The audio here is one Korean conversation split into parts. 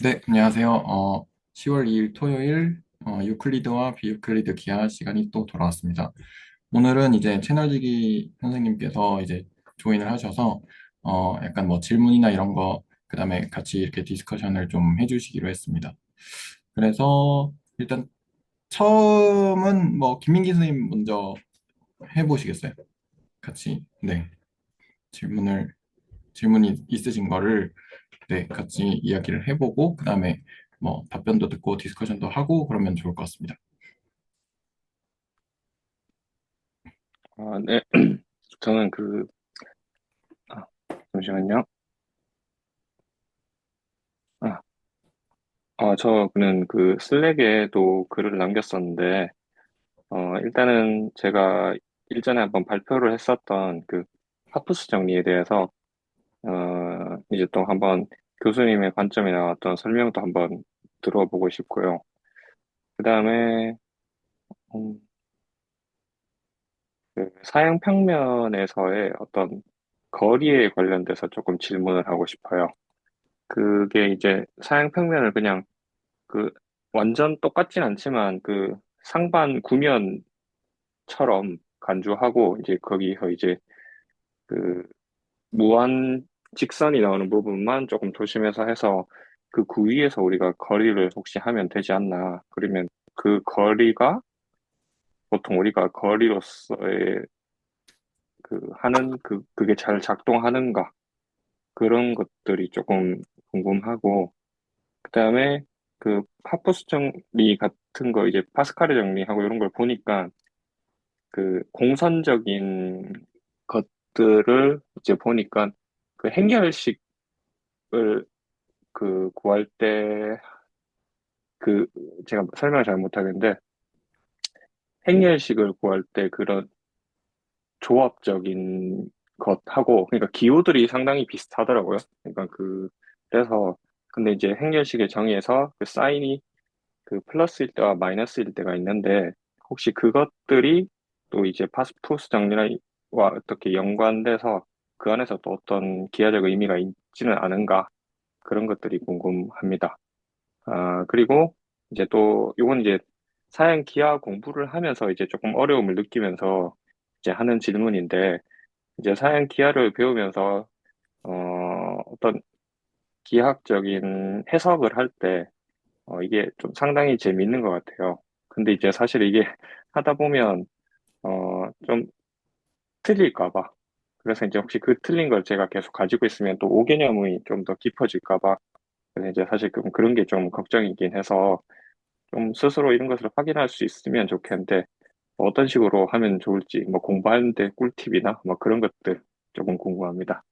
네, 안녕하세요. 10월 2일 토요일 유클리드와 비유클리드 기하 시간이 또 돌아왔습니다. 오늘은 이제 채널지기 선생님께서 이제 조인을 하셔서 약간 뭐 질문이나 이런 거 그다음에 같이 이렇게 디스커션을 좀 해주시기로 했습니다. 그래서 일단 처음은 뭐 김민기 선생님 먼저 해보시겠어요? 같이 네 질문이 있으신 거를 네, 같이 이야기를 해보고, 그 다음에 뭐 답변도 듣고 디스커션도 하고 그러면 좋을 것 같습니다. 네. 저는 아, 잠시만요. 아, 저는 슬랙에도 글을 남겼었는데, 일단은 제가 일전에 한번 발표를 했었던 파푸스 정리에 대해서, 이제 또 한번 교수님의 관점에 나왔던 설명도 한번 들어보고 싶고요. 그 다음에, 음, 사양 평면에서의 어떤 거리에 관련돼서 조금 질문을 하고 싶어요. 그게 이제 사양 평면을 그냥 그 완전 똑같진 않지만 상반 구면처럼 간주하고 이제 거기서 이제 그 무한 직선이 나오는 부분만 조금 조심해서 해서 그 구위에서 우리가 거리를 혹시 하면 되지 않나. 그러면 그 거리가 보통 우리가 거리로서의 그게 잘 작동하는가 그런 것들이 조금 궁금하고 그다음에 파푸스 정리 같은 거 이제 파스칼의 정리하고 이런 걸 보니까 공선적인 것들을 이제 보니까 행렬식을 구할 때 제가 설명을 잘 못하겠는데 행렬식을 구할 때 그런 조합적인 것하고 그러니까 기호들이 상당히 비슷하더라고요. 그러니까 그래서 근데 이제 행렬식의 정의에서 그 사인이 플러스일 때와 마이너스일 때가 있는데, 혹시 그것들이 또 이제 파스토스 장르와 어떻게 연관돼서 그 안에서 또 어떤 기하적 의미가 있지는 않은가, 그런 것들이 궁금합니다. 그리고 이제 또, 요건 이제 사양 기하 공부를 하면서 이제 조금 어려움을 느끼면서 이제 하는 질문인데, 이제 사양 기하를 배우면서, 어떤 기하학적인 해석을 할 때, 이게 좀 상당히 재밌는 것 같아요. 근데 이제 사실 이게 하다 보면, 좀 틀릴까 봐. 그래서 이제 혹시 그 틀린 걸 제가 계속 가지고 있으면 또 오개념이 좀 더 깊어질까 봐. 그래서 이제 사실 그런 게 좀 걱정이긴 해서 좀 스스로 이런 것을 확인할 수 있으면 좋겠는데, 뭐 어떤 식으로 하면 좋을지, 뭐 공부하는데 꿀팁이나 뭐 그런 것들 조금 궁금합니다.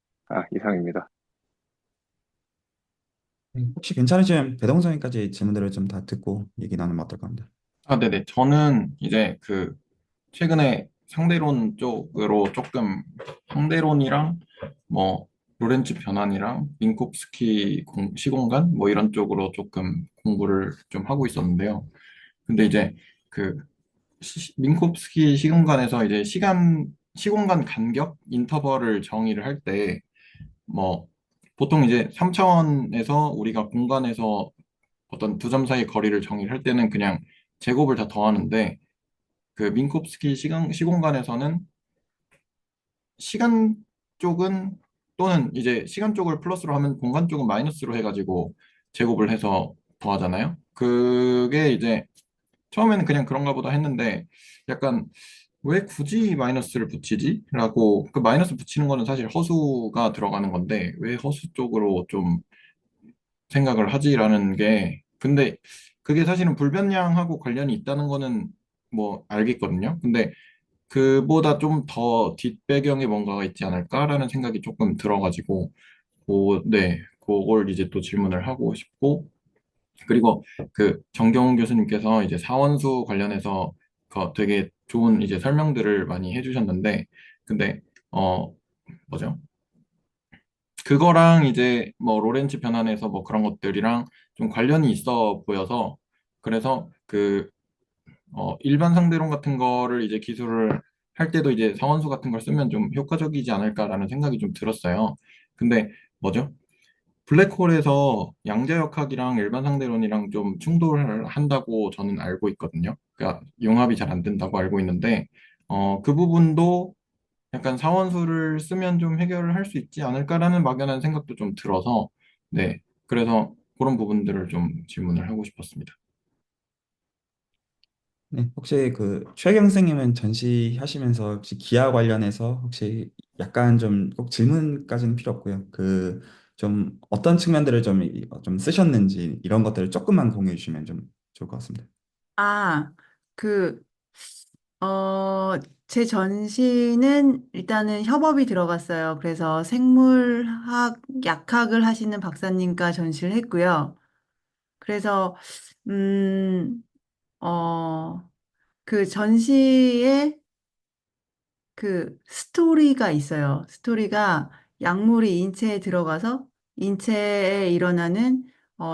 이상입니다. 혹시 괜찮으시면 배동선님까지 질문들을 좀 다 듣고 얘기 나누면 어떨까 합니다. 아, 네네. 저는 이제 그 최근에 상대론 쪽으로 조금 상대론이랑 뭐 로렌츠 변환이랑 민kov스키 시공간 뭐 이런 쪽으로 조금 공부를 좀 하고 있었는데요. 근데 이제 그 민kov스키 시공간에서 이제 시공간 간격 인터벌을 정의를 할때 뭐 보통 이제 3차원에서 우리가 공간에서 어떤 두 점 사이 거리를 정의를 할 때는 그냥 제곱을 다 더하는데 그 민콥스키 시공간에서는 시간 쪽은 또는 이제 시간 쪽을 플러스로 하면 공간 쪽은 마이너스로 해가지고 제곱을 해서 더하잖아요. 그게 이제 처음에는 그냥 그런가 보다 했는데 약간 왜 굳이 마이너스를 붙이지? 라고 그 마이너스 붙이는 거는 사실 허수가 들어가는 건데 왜 허수 쪽으로 좀 생각을 하지라는 게 근데 그게 사실은 불변량하고 관련이 있다는 거는 뭐 알겠거든요. 근데 그보다 좀 더 뒷배경에 뭔가가 있지 않을까라는 생각이 조금 들어가지고 네, 그걸 이제 또 질문을 하고 싶고 그리고 그 정경훈 교수님께서 이제 사원수 관련해서 되게 좋은 이제 설명들을 많이 해주셨는데 근데 뭐죠? 그거랑 이제 뭐 로렌츠 변환에서 뭐 그런 것들이랑 좀 관련이 있어 보여서 그래서 일반 상대론 같은 거를 이제 기술을 할 때도 이제 상원수 같은 걸 쓰면 좀 효과적이지 않을까라는 생각이 좀 들었어요. 근데 뭐죠? 블랙홀에서 양자역학이랑 일반 상대론이랑 좀 충돌을 한다고 저는 알고 있거든요. 그러니까 융합이 잘 안 된다고 알고 있는데, 그 부분도 약간 사원수를 쓰면 좀 해결을 할 수 있지 않을까라는 막연한 생각도 좀 들어서, 네. 그래서 그런 부분들을 좀 질문을 하고 싶었습니다. 네, 혹시 그 최경 선생님은 전시하시면서 혹시 기아 관련해서 혹시 약간 좀 꼭 질문까지는 필요 없고요. 그 좀 어떤 측면들을 좀 쓰셨는지 이런 것들을 조금만 공유해 주시면 좀 좋을 것 같습니다. 아, 그, 어, 제 전시는 일단은 협업이 들어갔어요. 그래서 생물학, 약학을 하시는 박사님과 전시를 했고요. 그래서, 음, 어, 그 전시에 그 스토리가 있어요. 스토리가 약물이 인체에 들어가서 인체에 일어나는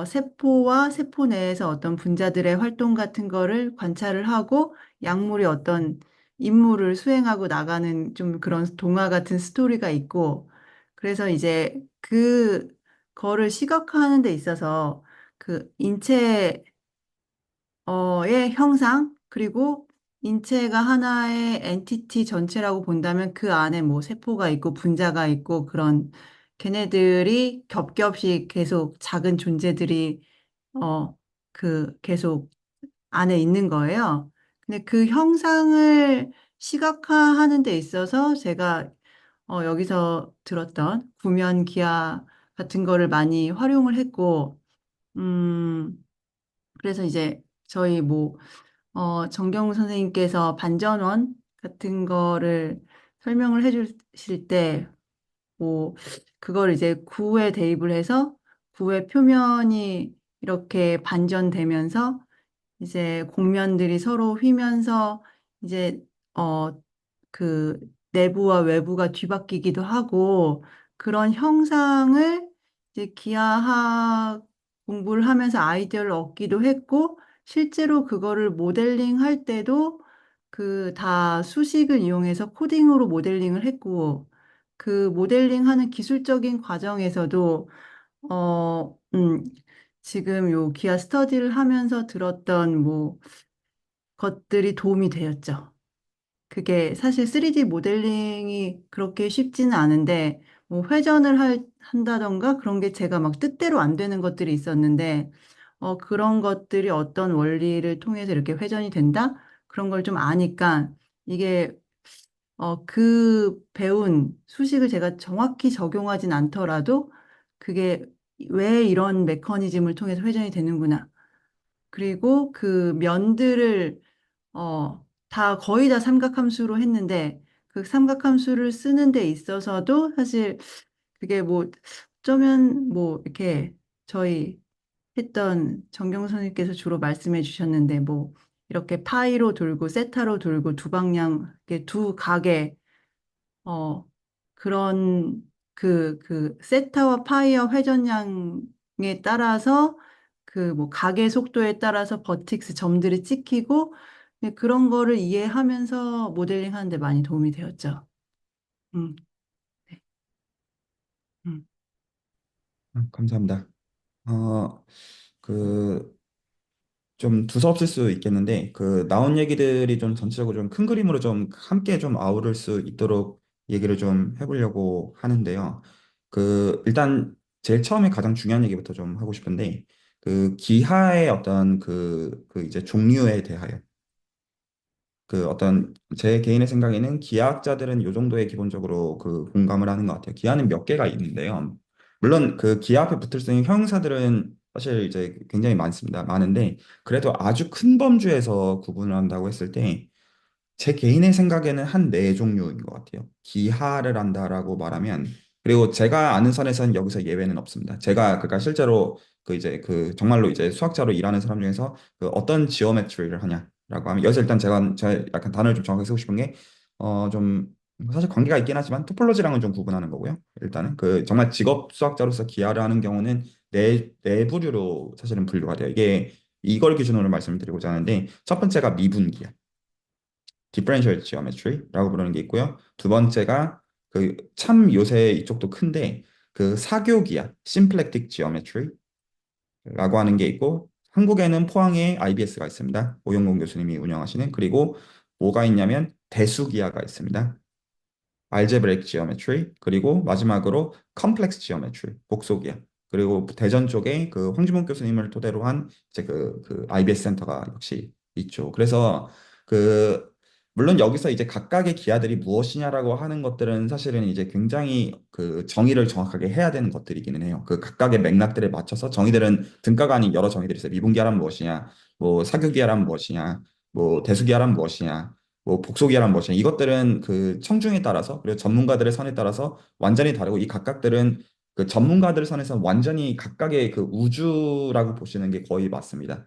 세포와 세포 내에서 어떤 분자들의 활동 같은 거를 관찰을 하고 약물이 어떤 임무를 수행하고 나가는 좀 그런 동화 같은 스토리가 있고 그래서 이제 그 거를 시각화하는 데 있어서 그 인체 의 형상, 그리고 인체가 하나의 엔티티 전체라고 본다면 그 안에 뭐 세포가 있고 분자가 있고 그런 걔네들이 겹겹이 계속 작은 존재들이 계속 안에 있는 거예요. 근데 그 형상을 시각화하는 데 있어서 제가 여기서 들었던 구면 기하 같은 거를 많이 활용을 했고, 그래서 이제 저희 뭐 정경우 선생님께서 반전원 같은 거를 설명을 해 주실 때, 뭐, 그걸 이제 구에 대입을 해서 구의 표면이 이렇게 반전되면서 이제 곡면들이 서로 휘면서 이제, 어, 그 내부와 외부가 뒤바뀌기도 하고 그런 형상을 이제 기하학 공부를 하면서 아이디어를 얻기도 했고 실제로 그거를 모델링 할 때도 그 다 수식을 이용해서 코딩으로 모델링을 했고 그 모델링 하는 기술적인 과정에서도 어, 음, 지금 요 기하 스터디를 하면서 들었던 뭐 것들이 도움이 되었죠. 그게 사실 3D 모델링이 그렇게 쉽지는 않은데, 뭐 한다던가 그런 게 제가 막 뜻대로 안 되는 것들이 있었는데, 그런 것들이 어떤 원리를 통해서 이렇게 회전이 된다? 그런 걸 좀 아니까, 이게, 그 배운 수식을 제가 정확히 적용하진 않더라도, 그게 왜 이런 메커니즘을 통해서 회전이 되는구나. 그리고 그 면들을 다 거의 다 삼각함수로 했는데 그 삼각함수를 쓰는 데 있어서도 사실 그게 뭐 어쩌면 뭐 이렇게 저희 했던 정경 선생님께서 주로 말씀해 주셨는데 뭐 이렇게 파이로 돌고 세타로 돌고 두 방향 이렇게 두 각의 어, 그런 그 세타와 파이어 회전량에 따라서 그 뭐 각의 속도에 따라서 버틱스 점들이 찍히고 네, 그런 거를 이해하면서 모델링 하는데 많이 도움이 되었죠. 음, 네, 음. 감사합니다. 어, 그 좀 두서없을 수 있겠는데 그 나온 얘기들이 좀 전체적으로 좀 큰 그림으로 좀 함께 좀 아우를 수 있도록 얘기를 좀 해보려고 하는데요. 그 일단 제일 처음에 가장 중요한 얘기부터 좀 하고 싶은데 그 기하의 어떤 그 이제 종류에 대하여 그 어떤 제 개인의 생각에는 기하학자들은 요 정도의 기본적으로 그 공감을 하는 것 같아요. 기하는 몇 개가 있는데요. 물론 그 기하 앞에 붙을 수 있는 형용사들은 사실 이제 굉장히 많습니다. 많은데 그래도 아주 큰 범주에서 구분을 한다고 했을 때 제 개인의 생각에는 한 네 종류인 것 같아요. 기하를 한다라고 말하면 그리고 제가 아는 선에서는 여기서 예외는 없습니다. 제가 그러니까 실제로 그 이제 그 정말로 이제 수학자로 일하는 사람 중에서 그 어떤 지오메트리를 하냐라고 하면 여기서 일단 제가 약간 단어를 좀 정확하게 쓰고 싶은 게 좀 사실 관계가 있긴 하지만 토폴로지랑은 좀 구분하는 거고요. 일단은 그 정말 직업 수학자로서 기하를 하는 경우는 네 부류로 사실은 분류가 돼요. 이게 이걸 기준으로 말씀을 드리고자 하는데 첫 번째가 미분기하. differential geometry라고 부르는 게 있고요. 두 번째가 그 참 요새 이쪽도 큰데 그 사교기야, 심플렉틱 지오메트리라고 하는 게 있고, 한국에는 포항에 IBS가 있습니다. 오영곤 교수님이 운영하시는. 그리고 뭐가 있냐면 대수기하가 있습니다. 알제브레이크 지오메트리, 그리고 마지막으로 컴플렉스 지오메트리, 복소기하. 그리고 대전 쪽에 그 황주목 교수님을 토대로 한 이제 그 IBS 센터가 역시 있죠. 그래서 그 물론 여기서 이제 각각의 기하들이 무엇이냐라고 하는 것들은 사실은 이제 굉장히 그 정의를 정확하게 해야 되는 것들이기는 해요. 그 각각의 맥락들에 맞춰서 정의들은 등가가 아닌 여러 정의들이 있어요. 미분기하란 무엇이냐, 뭐 사교기하란 무엇이냐, 뭐 대수기하란 무엇이냐, 뭐 복속이란 무엇이냐, 이것들은 그 청중에 따라서 그리고 전문가들의 선에 따라서 완전히 다르고, 이 각각들은 그 전문가들 선에서 완전히 각각의 그 우주라고 보시는 게 거의 맞습니다.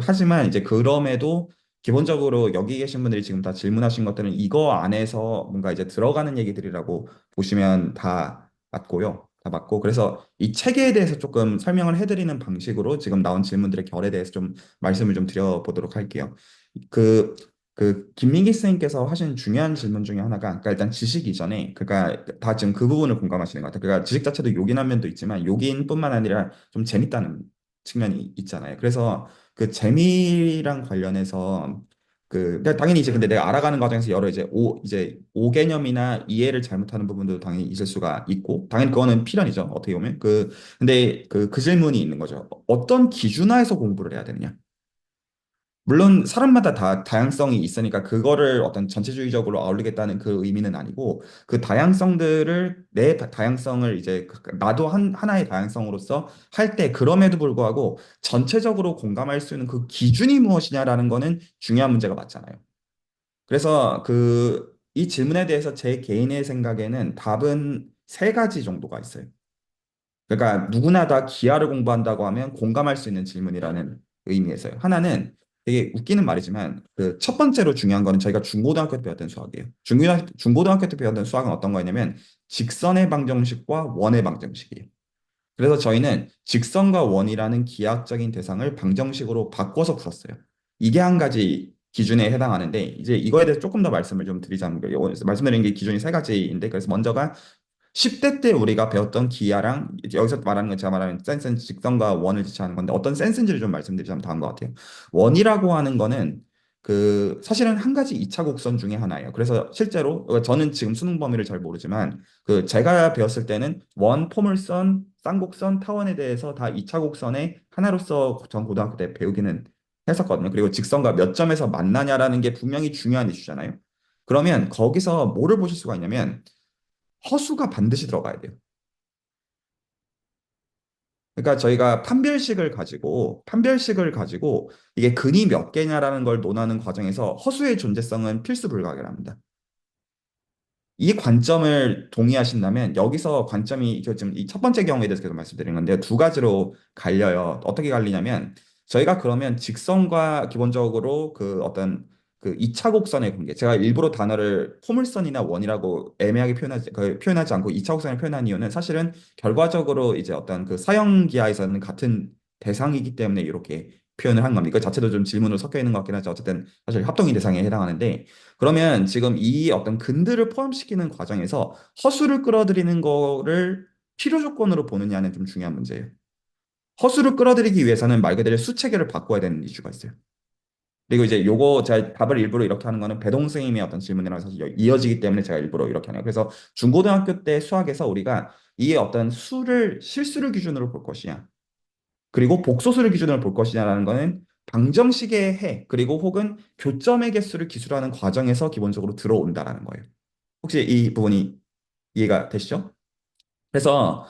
하지만 이제 그럼에도 기본적으로 여기 계신 분들이 지금 다 질문하신 것들은 이거 안에서 뭔가 이제 들어가는 얘기들이라고 보시면 다 맞고요. 다 맞고, 그래서 이 체계에 대해서 조금 설명을 해드리는 방식으로 지금 나온 질문들의 결에 대해서 좀 말씀을 좀 드려보도록 할게요. 그 김민기 선생님께서 하신 중요한 질문 중에 하나가, 그러니까 일단 지식 이전에, 그러니까 다 지금 그 부분을 공감하시는 것 같아요. 그러니까 지식 자체도 요긴한 면도 있지만 요긴뿐만 아니라 좀 재밌다는 측면이 있잖아요. 그래서 그 재미랑 관련해서 그러니까 당연히 이제 근데 내가 알아가는 과정에서 여러 이제 오 개념이나 이해를 잘못하는 부분도 당연히 있을 수가 있고, 당연히 그거는 필연이죠. 어떻게 보면 근데 그 질문이 있는 거죠. 어떤 기준하에서 공부를 해야 되느냐? 물론 사람마다 다 다양성이 있으니까 그거를 어떤 전체주의적으로 아울리겠다는 그 의미는 아니고, 그 다양성들을 내 다양성을 이제 나도 하나의 다양성으로서 할 때, 그럼에도 불구하고 전체적으로 공감할 수 있는 그 기준이 무엇이냐라는 거는 중요한 문제가 맞잖아요. 그래서 이 질문에 대해서 제 개인의 생각에는 답은 세 가지 정도가 있어요. 그러니까 누구나 다 기하를 공부한다고 하면 공감할 수 있는 질문이라는 의미에서요. 하나는 되게 웃기는 말이지만 그 첫 번째로 중요한 거는 저희가 중고등학교 때 배웠던 수학이에요. 중고등학교 때 배웠던 수학은 어떤 거냐면 직선의 방정식과 원의 방정식이에요. 그래서 저희는 직선과 원이라는 기하학적인 대상을 방정식으로 바꿔서 풀었어요. 이게 한 가지 기준에 해당하는데, 이제 이거에 대해서 조금 더 말씀을 좀 드리자면, 말씀드리는 게 기준이 세 가지인데, 그래서 먼저가 10대 때 우리가 배웠던 기하랑, 이제 여기서 말하는 건 제가 말하는 센스는 직선과 원을 지칭하는 건데, 어떤 센스인지를 좀 말씀드리자면 다음 것 같아요. 원이라고 하는 거는 사실은 한 가지 2차 곡선 중에 하나예요. 그래서 실제로 저는 지금 수능 범위를 잘 모르지만 제가 배웠을 때는 원, 포물선, 쌍곡선, 타원에 대해서 다 2차 곡선의 하나로서 전 고등학교 때 배우기는 했었거든요. 그리고 직선과 몇 점에서 만나냐라는 게 분명히 중요한 이슈잖아요. 그러면 거기서 뭐를 보실 수가 있냐면 허수가 반드시 들어가야 돼요. 그러니까 저희가 판별식을 가지고 이게 근이 몇 개냐라는 걸 논하는 과정에서 허수의 존재성은 필수 불가결합니다. 이 관점을 동의하신다면 여기서 관점이 지금 이 첫 번째 경우에 대해서 계속 말씀드린 건데요. 두 가지로 갈려요. 어떻게 갈리냐면 저희가 그러면 직선과 기본적으로 어떤 2차 곡선의 관계. 제가 일부러 단어를 포물선이나 원이라고 애매하게 표현하지 않고 2차 곡선을 표현한 이유는 사실은 결과적으로 이제 어떤 사형 기하에서는 같은 대상이기 때문에 이렇게 표현을 한 겁니다. 그 자체도 좀 질문으로 섞여 있는 것 같긴 하죠. 어쨌든 사실 합동인 대상에 해당하는데, 그러면 지금 이 어떤 근들을 포함시키는 과정에서 허수를 끌어들이는 거를 필요 조건으로 보느냐는 좀 중요한 문제예요. 허수를 끌어들이기 위해서는 말 그대로 수체계를 바꿔야 되는 이슈가 있어요. 그리고 이제 요거 제가 답을 일부러 이렇게 하는 거는 배동 선생님의 어떤 질문이랑 사실 이어지기 때문에 제가 일부러 이렇게 하네요. 그래서 중고등학교 때 수학에서 우리가 이 어떤 실수를 기준으로 볼 것이냐, 그리고 복소수를 기준으로 볼 것이냐라는 거는 방정식의 해, 그리고 혹은 교점의 개수를 기술하는 과정에서 기본적으로 들어온다라는 거예요. 혹시 이 부분이 이해가 되시죠? 그래서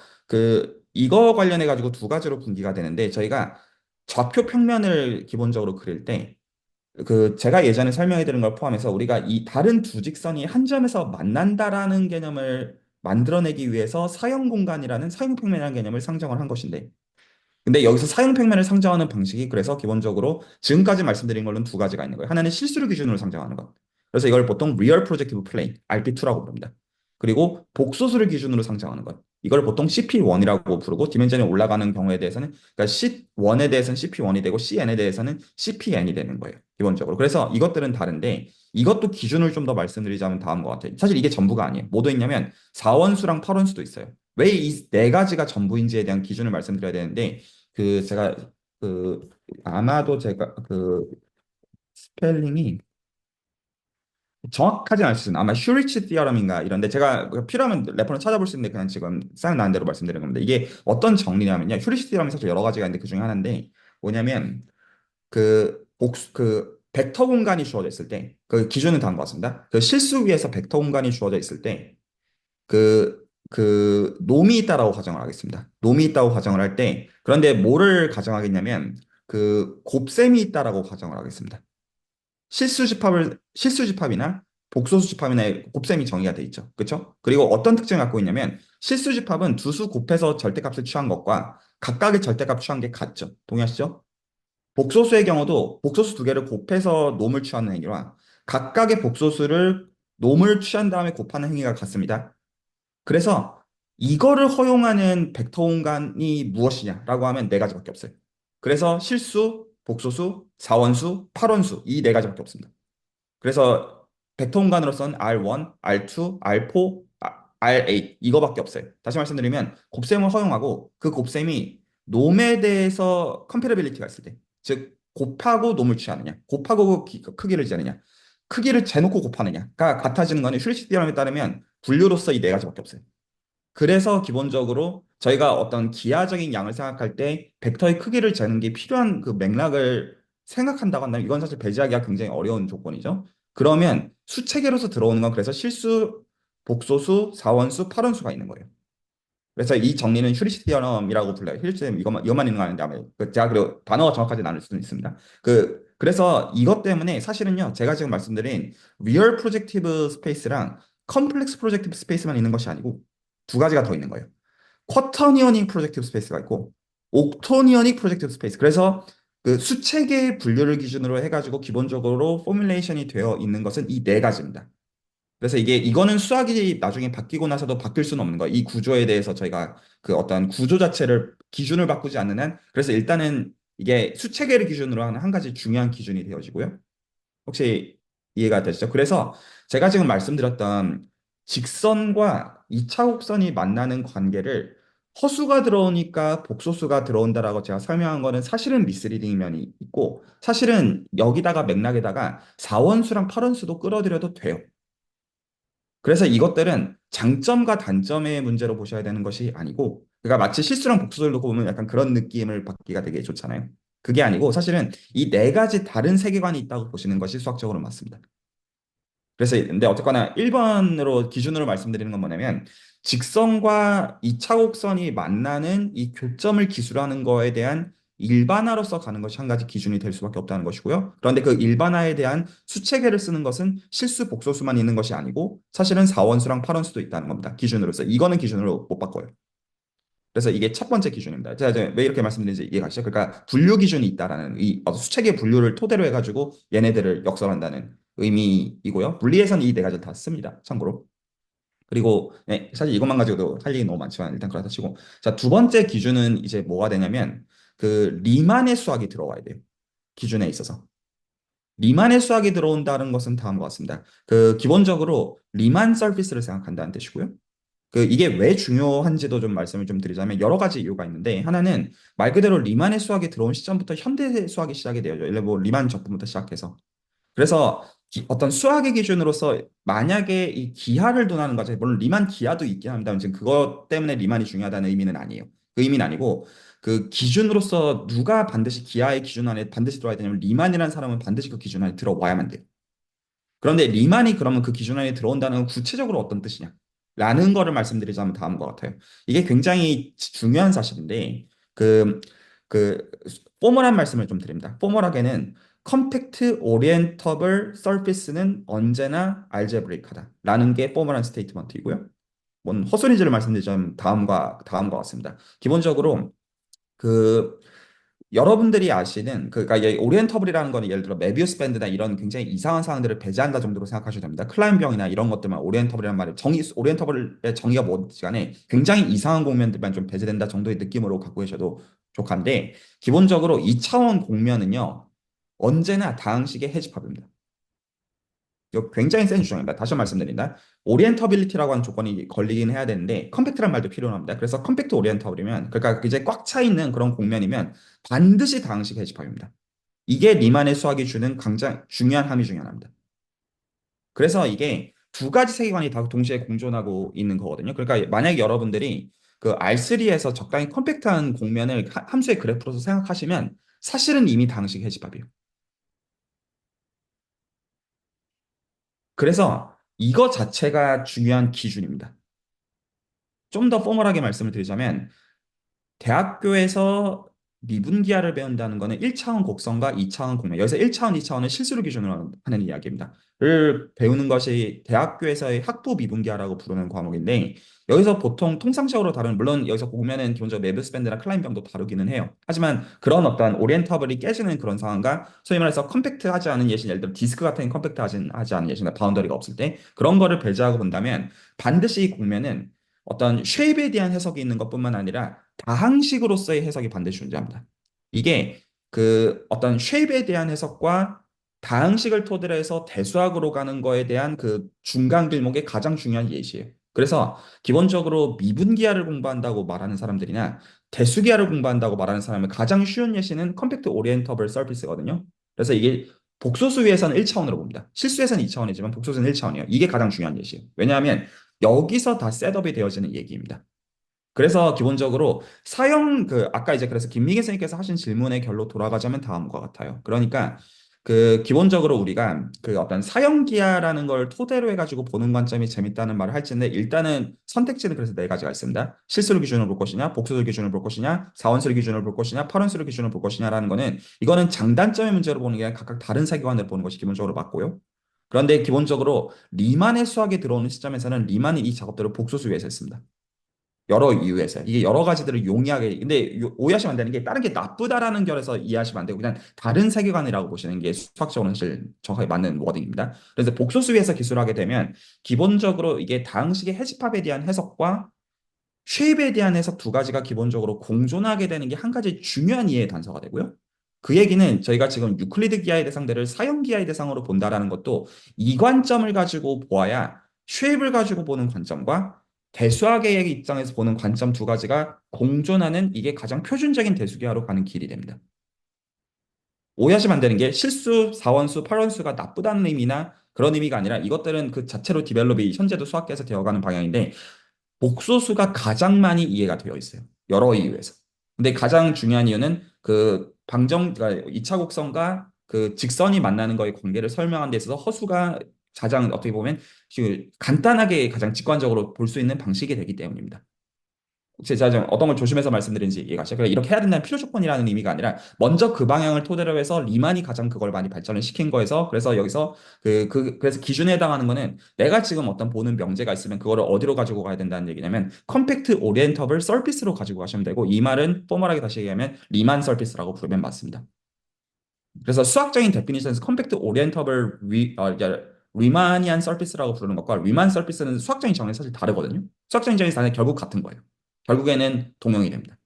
이거 관련해 가지고 두 가지로 분기가 되는데, 저희가 좌표 평면을 기본적으로 그릴 때 제가 예전에 설명해 드린 걸 포함해서 우리가 이 다른 두 직선이 한 점에서 만난다라는 개념을 만들어내기 위해서 사형 공간이라는 사형 평면이라는 개념을 상정을 한 것인데, 근데 여기서 사용 평면을 상정하는 방식이 그래서 기본적으로 지금까지 말씀드린 걸로는 두 가지가 있는 거예요. 하나는 실수를 기준으로 상정하는 것. 그래서 이걸 보통 Real Projective Plane, RP2라고 부릅니다. 그리고 복소수를 기준으로 상정하는 것. 이걸 보통 CP1이라고 부르고, 디멘전이 올라가는 경우에 대해서는, 그러니까 C1에 대해서는 CP1이 되고 CN에 대해서는 CPN이 되는 거예요. 기본적으로. 그래서 이것들은 다른데, 이것도 기준을 좀 더 말씀드리자면 다음과 같아요. 사실 이게 전부가 아니에요. 뭐도 있냐면 4원수랑 8원수도 있어요. 왜 이 네 가지가 전부인지에 대한 기준을 말씀드려야 되는데, 제가 그 아마도 제가 스펠링이 정확하진 않습니다. 아마 슈리치 티어럼인가 이런데, 제가 필요하면 레퍼런스 찾아볼 수 있는데 그냥 지금 생각나는 대로 말씀드리는 겁니다. 이게 어떤 정리냐면요. 슈리치 티어럼이 사실 여러 가지가 있는데 그 중에 하나인데, 뭐냐면 벡터 공간이 주어져 있을 때, 그 기준은 다음 것 같습니다. 그 실수 위에서 벡터 공간이 주어져 있을 때, 놈이 있다라고 가정을 하겠습니다. 놈이 있다고 가정을 할 때, 그런데 뭐를 가정하겠냐면, 곱셈이 있다라고 가정을 하겠습니다. 실수 집합이나 복소수 집합이나 곱셈이 정의가 돼 있죠. 그렇죠? 그리고 어떤 특징을 갖고 있냐면, 실수 집합은 두 수 곱해서 절대값을 취한 것과 각각의 절대값 취한 게 같죠. 동의하시죠? 복소수의 경우도 복소수 두 개를 곱해서 놈을 취하는 행위와 각각의 복소수를 놈을 취한 다음에 곱하는 행위가 같습니다. 그래서 이거를 허용하는 벡터 공간이 무엇이냐라고 하면 네 가지밖에 없어요. 그래서 실수, 복소수, 사원수, 팔원수 이 네 가지밖에 없습니다. 그래서 벡터 공간으로서는 R1, R2, R4, R8 이거밖에 없어요. 다시 말씀드리면 곱셈을 허용하고 그 곱셈이 놈에 대해서 컴패러빌리티가 있을 때, 즉 곱하고 놈을 취하느냐, 곱하고 크기를 재느냐, 크기를 재놓고 곱하느냐가 같아지는 거는 슈리치 티어럼에 따르면 분류로서 이 네 가지밖에 없어요. 그래서 기본적으로 저희가 어떤 기하적인 양을 생각할 때 벡터의 크기를 재는 게 필요한 그 맥락을 생각한다고 한다면 이건 사실 배제하기가 굉장히 어려운 조건이죠. 그러면 수체계로서 들어오는 건 그래서 실수, 복소수, 사원수, 팔원수가 있는 거예요. 그래서 이 정리는 휴리시 티어럼이라고 불러요. 휴리시 티어럼 이것만 있는 거 아닌데 아마 제가 그리고 단어가 정확하지 않을 수도 있습니다. 그래서 이것 때문에 사실은요, 제가 지금 말씀드린 리얼 프로젝티브 스페이스랑 컴플렉스 프로젝티브 스페이스만 있는 것이 아니고 두 가지가 더 있는 거예요. 쿼터니어닝 프로젝티브 스페이스가 있고 옥토니어닝 프로젝티브 스페이스. 그래서 그 수체계 분류를 기준으로 해가지고 기본적으로 포뮬레이션이 되어 있는 것은 이 네 가지입니다. 그래서 이거는 수학이 나중에 바뀌고 나서도 바뀔 수는 없는 거예요. 이 구조에 대해서 저희가 그 어떤 구조 자체를 기준을 바꾸지 않는 한, 그래서 일단은 이게 수체계를 기준으로 하는 한 가지 중요한 기준이 되어지고요. 혹시 이해가 되시죠? 그래서 제가 지금 말씀드렸던 직선과 이차곡선이 만나는 관계를 허수가 들어오니까 복소수가 들어온다라고 제가 설명한 거는 사실은 미스리딩 면이 있고, 사실은 여기다가 맥락에다가 사원수랑 팔원수도 끌어들여도 돼요. 그래서 이것들은 장점과 단점의 문제로 보셔야 되는 것이 아니고, 그러니까 마치 실수랑 복수를 놓고 보면 약간 그런 느낌을 받기가 되게 좋잖아요. 그게 아니고 사실은 이 네 가지 다른 세계관이 있다고 보시는 것이 수학적으로 맞습니다. 그래서 근데 어쨌거나 1번으로 기준으로 말씀드리는 건 뭐냐면, 직선과 이차곡선이 만나는 이 교점을 기술하는 거에 대한 일반화로서 가는 것이 한 가지 기준이 될 수밖에 없다는 것이고요. 그런데 그 일반화에 대한 수체계를 쓰는 것은 실수, 복소수만 있는 것이 아니고 사실은 사원수랑 팔원수도 있다는 겁니다. 기준으로서. 이거는 기준으로 못 바꿔요. 그래서 이게 첫 번째 기준입니다. 제가 이제 왜 이렇게 말씀드리는지 이해가시죠? 그러니까 분류 기준이 있다라는 이 수체계 분류를 토대로 해가지고 얘네들을 역설한다는 의미이고요. 물리에서는 이 네 가지를 다 씁니다. 참고로. 그리고 네, 사실 이것만 가지고도 할 얘기 너무 많지만 일단 그렇다 치고, 자, 두 번째 기준은 이제 뭐가 되냐면 리만의 수학이 들어와야 돼요. 기준에 있어서. 리만의 수학이 들어온다는 것은 다음과 같습니다. 기본적으로 리만 서피스를 생각한다는 뜻이고요. 이게 왜 중요한지도 좀 말씀을 좀 드리자면 여러 가지 이유가 있는데, 하나는 말 그대로 리만의 수학이 들어온 시점부터 현대 수학이 시작이 되어요. 예를 들어 뭐 리만 적분부터 시작해서. 그래서 어떤 수학의 기준으로서 만약에 이 기하를 논하는 거죠. 물론 리만 기하도 있긴 합니다. 지금 그것 때문에 리만이 중요하다는 의미는 아니에요. 그 의미는 아니고, 그 기준으로서 누가 반드시 기하의 기준 안에 반드시 들어와야 되냐면 리만이라는 사람은 반드시 그 기준 안에 들어와야만 돼요. 그런데 리만이 그러면 그 기준 안에 들어온다는 건 구체적으로 어떤 뜻이냐? 라는 거를 말씀드리자면 다음과 같아요. 이게 굉장히 중요한 사실인데, 그, 포멀한 말씀을 좀 드립니다. 포멀하게는 컴팩트 오리엔터블 서피스는 언제나 알제브레이크하다. 라는 게 포멀한 스테이트먼트이고요. 뭔 헛소리인지를 말씀드리자면 다음과 같습니다. 기본적으로 그 여러분들이 아시는 그러니까 이 오리엔터블이라는 거는 예를 들어 메비우스 밴드나 이런 굉장히 이상한 사항들을 배제한다 정도로 생각하셔도 됩니다. 클라인병이나 이런 것들만 오리엔터블이라는 말을 오리엔터블의 정의가 뭐지 간에 굉장히 이상한 공면들만 좀 배제된다 정도의 느낌으로 갖고 계셔도 족한데, 기본적으로 2차원 공면은요 언제나 다항식의 해집합입니다. 이거 굉장히 센 주장입니다. 다시 말씀드린다. 오리엔터빌리티라고 하는 조건이 걸리긴 해야 되는데 컴팩트란 말도 필요합니다. 그래서 컴팩트 오리엔터블이면 그러니까 이제 꽉 차 있는 그런 곡면이면 반드시 다항식 해집합입니다. 이게 리만의 수학이 주는 굉장히 중요한 함의 중에 하나입니다. 그래서 이게 두 가지 세계관이 다 동시에 공존하고 있는 거거든요. 그러니까 만약에 여러분들이 그 R3에서 적당히 컴팩트한 곡면을 함수의 그래프로서 생각하시면 사실은 이미 다항식 해집합이에요. 그래서 이거 자체가 중요한 기준입니다. 좀 더 포멀하게 말씀을 드리자면 대학교에서 미분기하를 배운다는 거는 1차원 곡선과 2차원 곡면. 여기서 1차원, 2차원은 실수를 기준으로 하는 이야기입니다. 를 배우는 것이 대학교에서의 학부 미분기하라고 부르는 과목인데 여기서 보통 통상적으로 다루는 물론 여기서 보면은 기본적으로 메브스밴드나 클라인병도 다루기는 해요. 하지만 그런 어떤 오리엔터블이 깨지는 그런 상황과 소위 말해서 컴팩트하지 않은 예시 예를 들어 디스크 같은 컴팩트하지 않은 예시나 바운더리가 없을 때 그런 거를 배제하고 본다면 반드시 이 곡면은 어떤 쉐입에 대한 해석이 있는 것뿐만 아니라 다항식으로서의 해석이 반드시 존재합니다. 이게 그 어떤 쉐입에 대한 해석과 다항식을 토대로 해서 대수학으로 가는 거에 대한 그 중간 길목의 가장 중요한 예시예요. 그래서 기본적으로 미분기하를 공부한다고 말하는 사람들이나 대수기하를 공부한다고 말하는 사람의 가장 쉬운 예시는 컴팩트 오리엔터블 서피스거든요. 그래서 이게 복소수위에서는 1차원으로 봅니다. 실수에서는 2차원이지만 복소수는 1차원이에요. 이게 가장 중요한 예시예요. 왜냐하면 여기서 다 셋업이 되어지는 얘기입니다. 그래서 기본적으로 사형 그 아까 이제 그래서 김미애 선생님께서 하신 질문의 결로 돌아가자면 다음과 같아요. 그러니까 그 기본적으로 우리가 그 어떤 사형기하라는 걸 토대로 해가지고 보는 관점이 재밌다는 말을 할지인데 일단은 선택지는 그래서 네 가지가 있습니다. 실수를 기준으로 볼 것이냐, 복수를 기준으로 볼 것이냐, 사원수를 기준으로 볼 것이냐, 팔원수를 기준으로 볼 것이냐라는 거는 이거는 장단점의 문제로 보는 게 아니라 각각 다른 세계관으로 보는 것이 기본적으로 맞고요. 그런데 기본적으로 리만의 수학에 들어오는 시점에서는 리만이 이 작업들을 복소수위에서 했습니다. 여러 이유에서 이게 여러 가지들을 용이하게 근데 오해하시면 안 되는 게 다른 게 나쁘다라는 결에서 이해하시면 안 되고 그냥 다른 세계관이라고 보시는 게 수학적으로는 제일 정확하게 맞는 워딩입니다. 그래서 복소수위에서 기술하게 되면 기본적으로 이게 다항식의 해집합에 대한 해석과 쉐입에 대한 해석 두 가지가 기본적으로 공존하게 되는 게 한 가지 중요한 이해의 단서가 되고요. 그 얘기는 저희가 지금 유클리드 기하의 대상들을 사형 기하의 대상으로 본다라는 것도 이 관점을 가지고 보아야 쉐입을 가지고 보는 관점과 대수학의 입장에서 보는 관점 두 가지가 공존하는 이게 가장 표준적인 대수기하로 가는 길이 됩니다. 오해하시면 안 되는 게 실수, 사원수, 팔원수가 나쁘다는 의미나 그런 의미가 아니라 이것들은 그 자체로 디벨롭이 현재도 수학계에서 되어가는 방향인데 복소수가 가장 많이 이해가 되어 있어요. 여러 이유에서. 근데 가장 중요한 이유는 그 그러니까 2차 곡선과 그 직선이 만나는 거의 관계를 설명하는 데 있어서 허수가 가장 어떻게 보면 간단하게 가장 직관적으로 볼 수 있는 방식이 되기 때문입니다. 혹시 제가 좀 어떤 걸 조심해서 말씀드린지 이해가시죠? 그러니까 이렇게 해야 된다는 필요 조건이라는 의미가 아니라 먼저 그 방향을 토대로 해서 리만이 가장 그걸 많이 발전을 시킨 거에서 그래서 여기서 그래서 기준에 해당하는 거는 내가 지금 어떤 보는 명제가 있으면 그거를 어디로 가지고 가야 된다는 얘기냐면 컴팩트 오리엔터블 서피스로 가지고 가시면 되고 이 말은 포멀하게 다시 얘기하면 리만 서피스라고 부르면 맞습니다. 그래서 수학적인 데피니션에서 컴팩트 오리엔터블 리마니안 서피스라고 부르는 것과 리만 서피스는 수학적인 정의는 사실 다르거든요. 수학적인 정의는 사실 결국 같은 거예요. 결국에는 동형이 됩니다.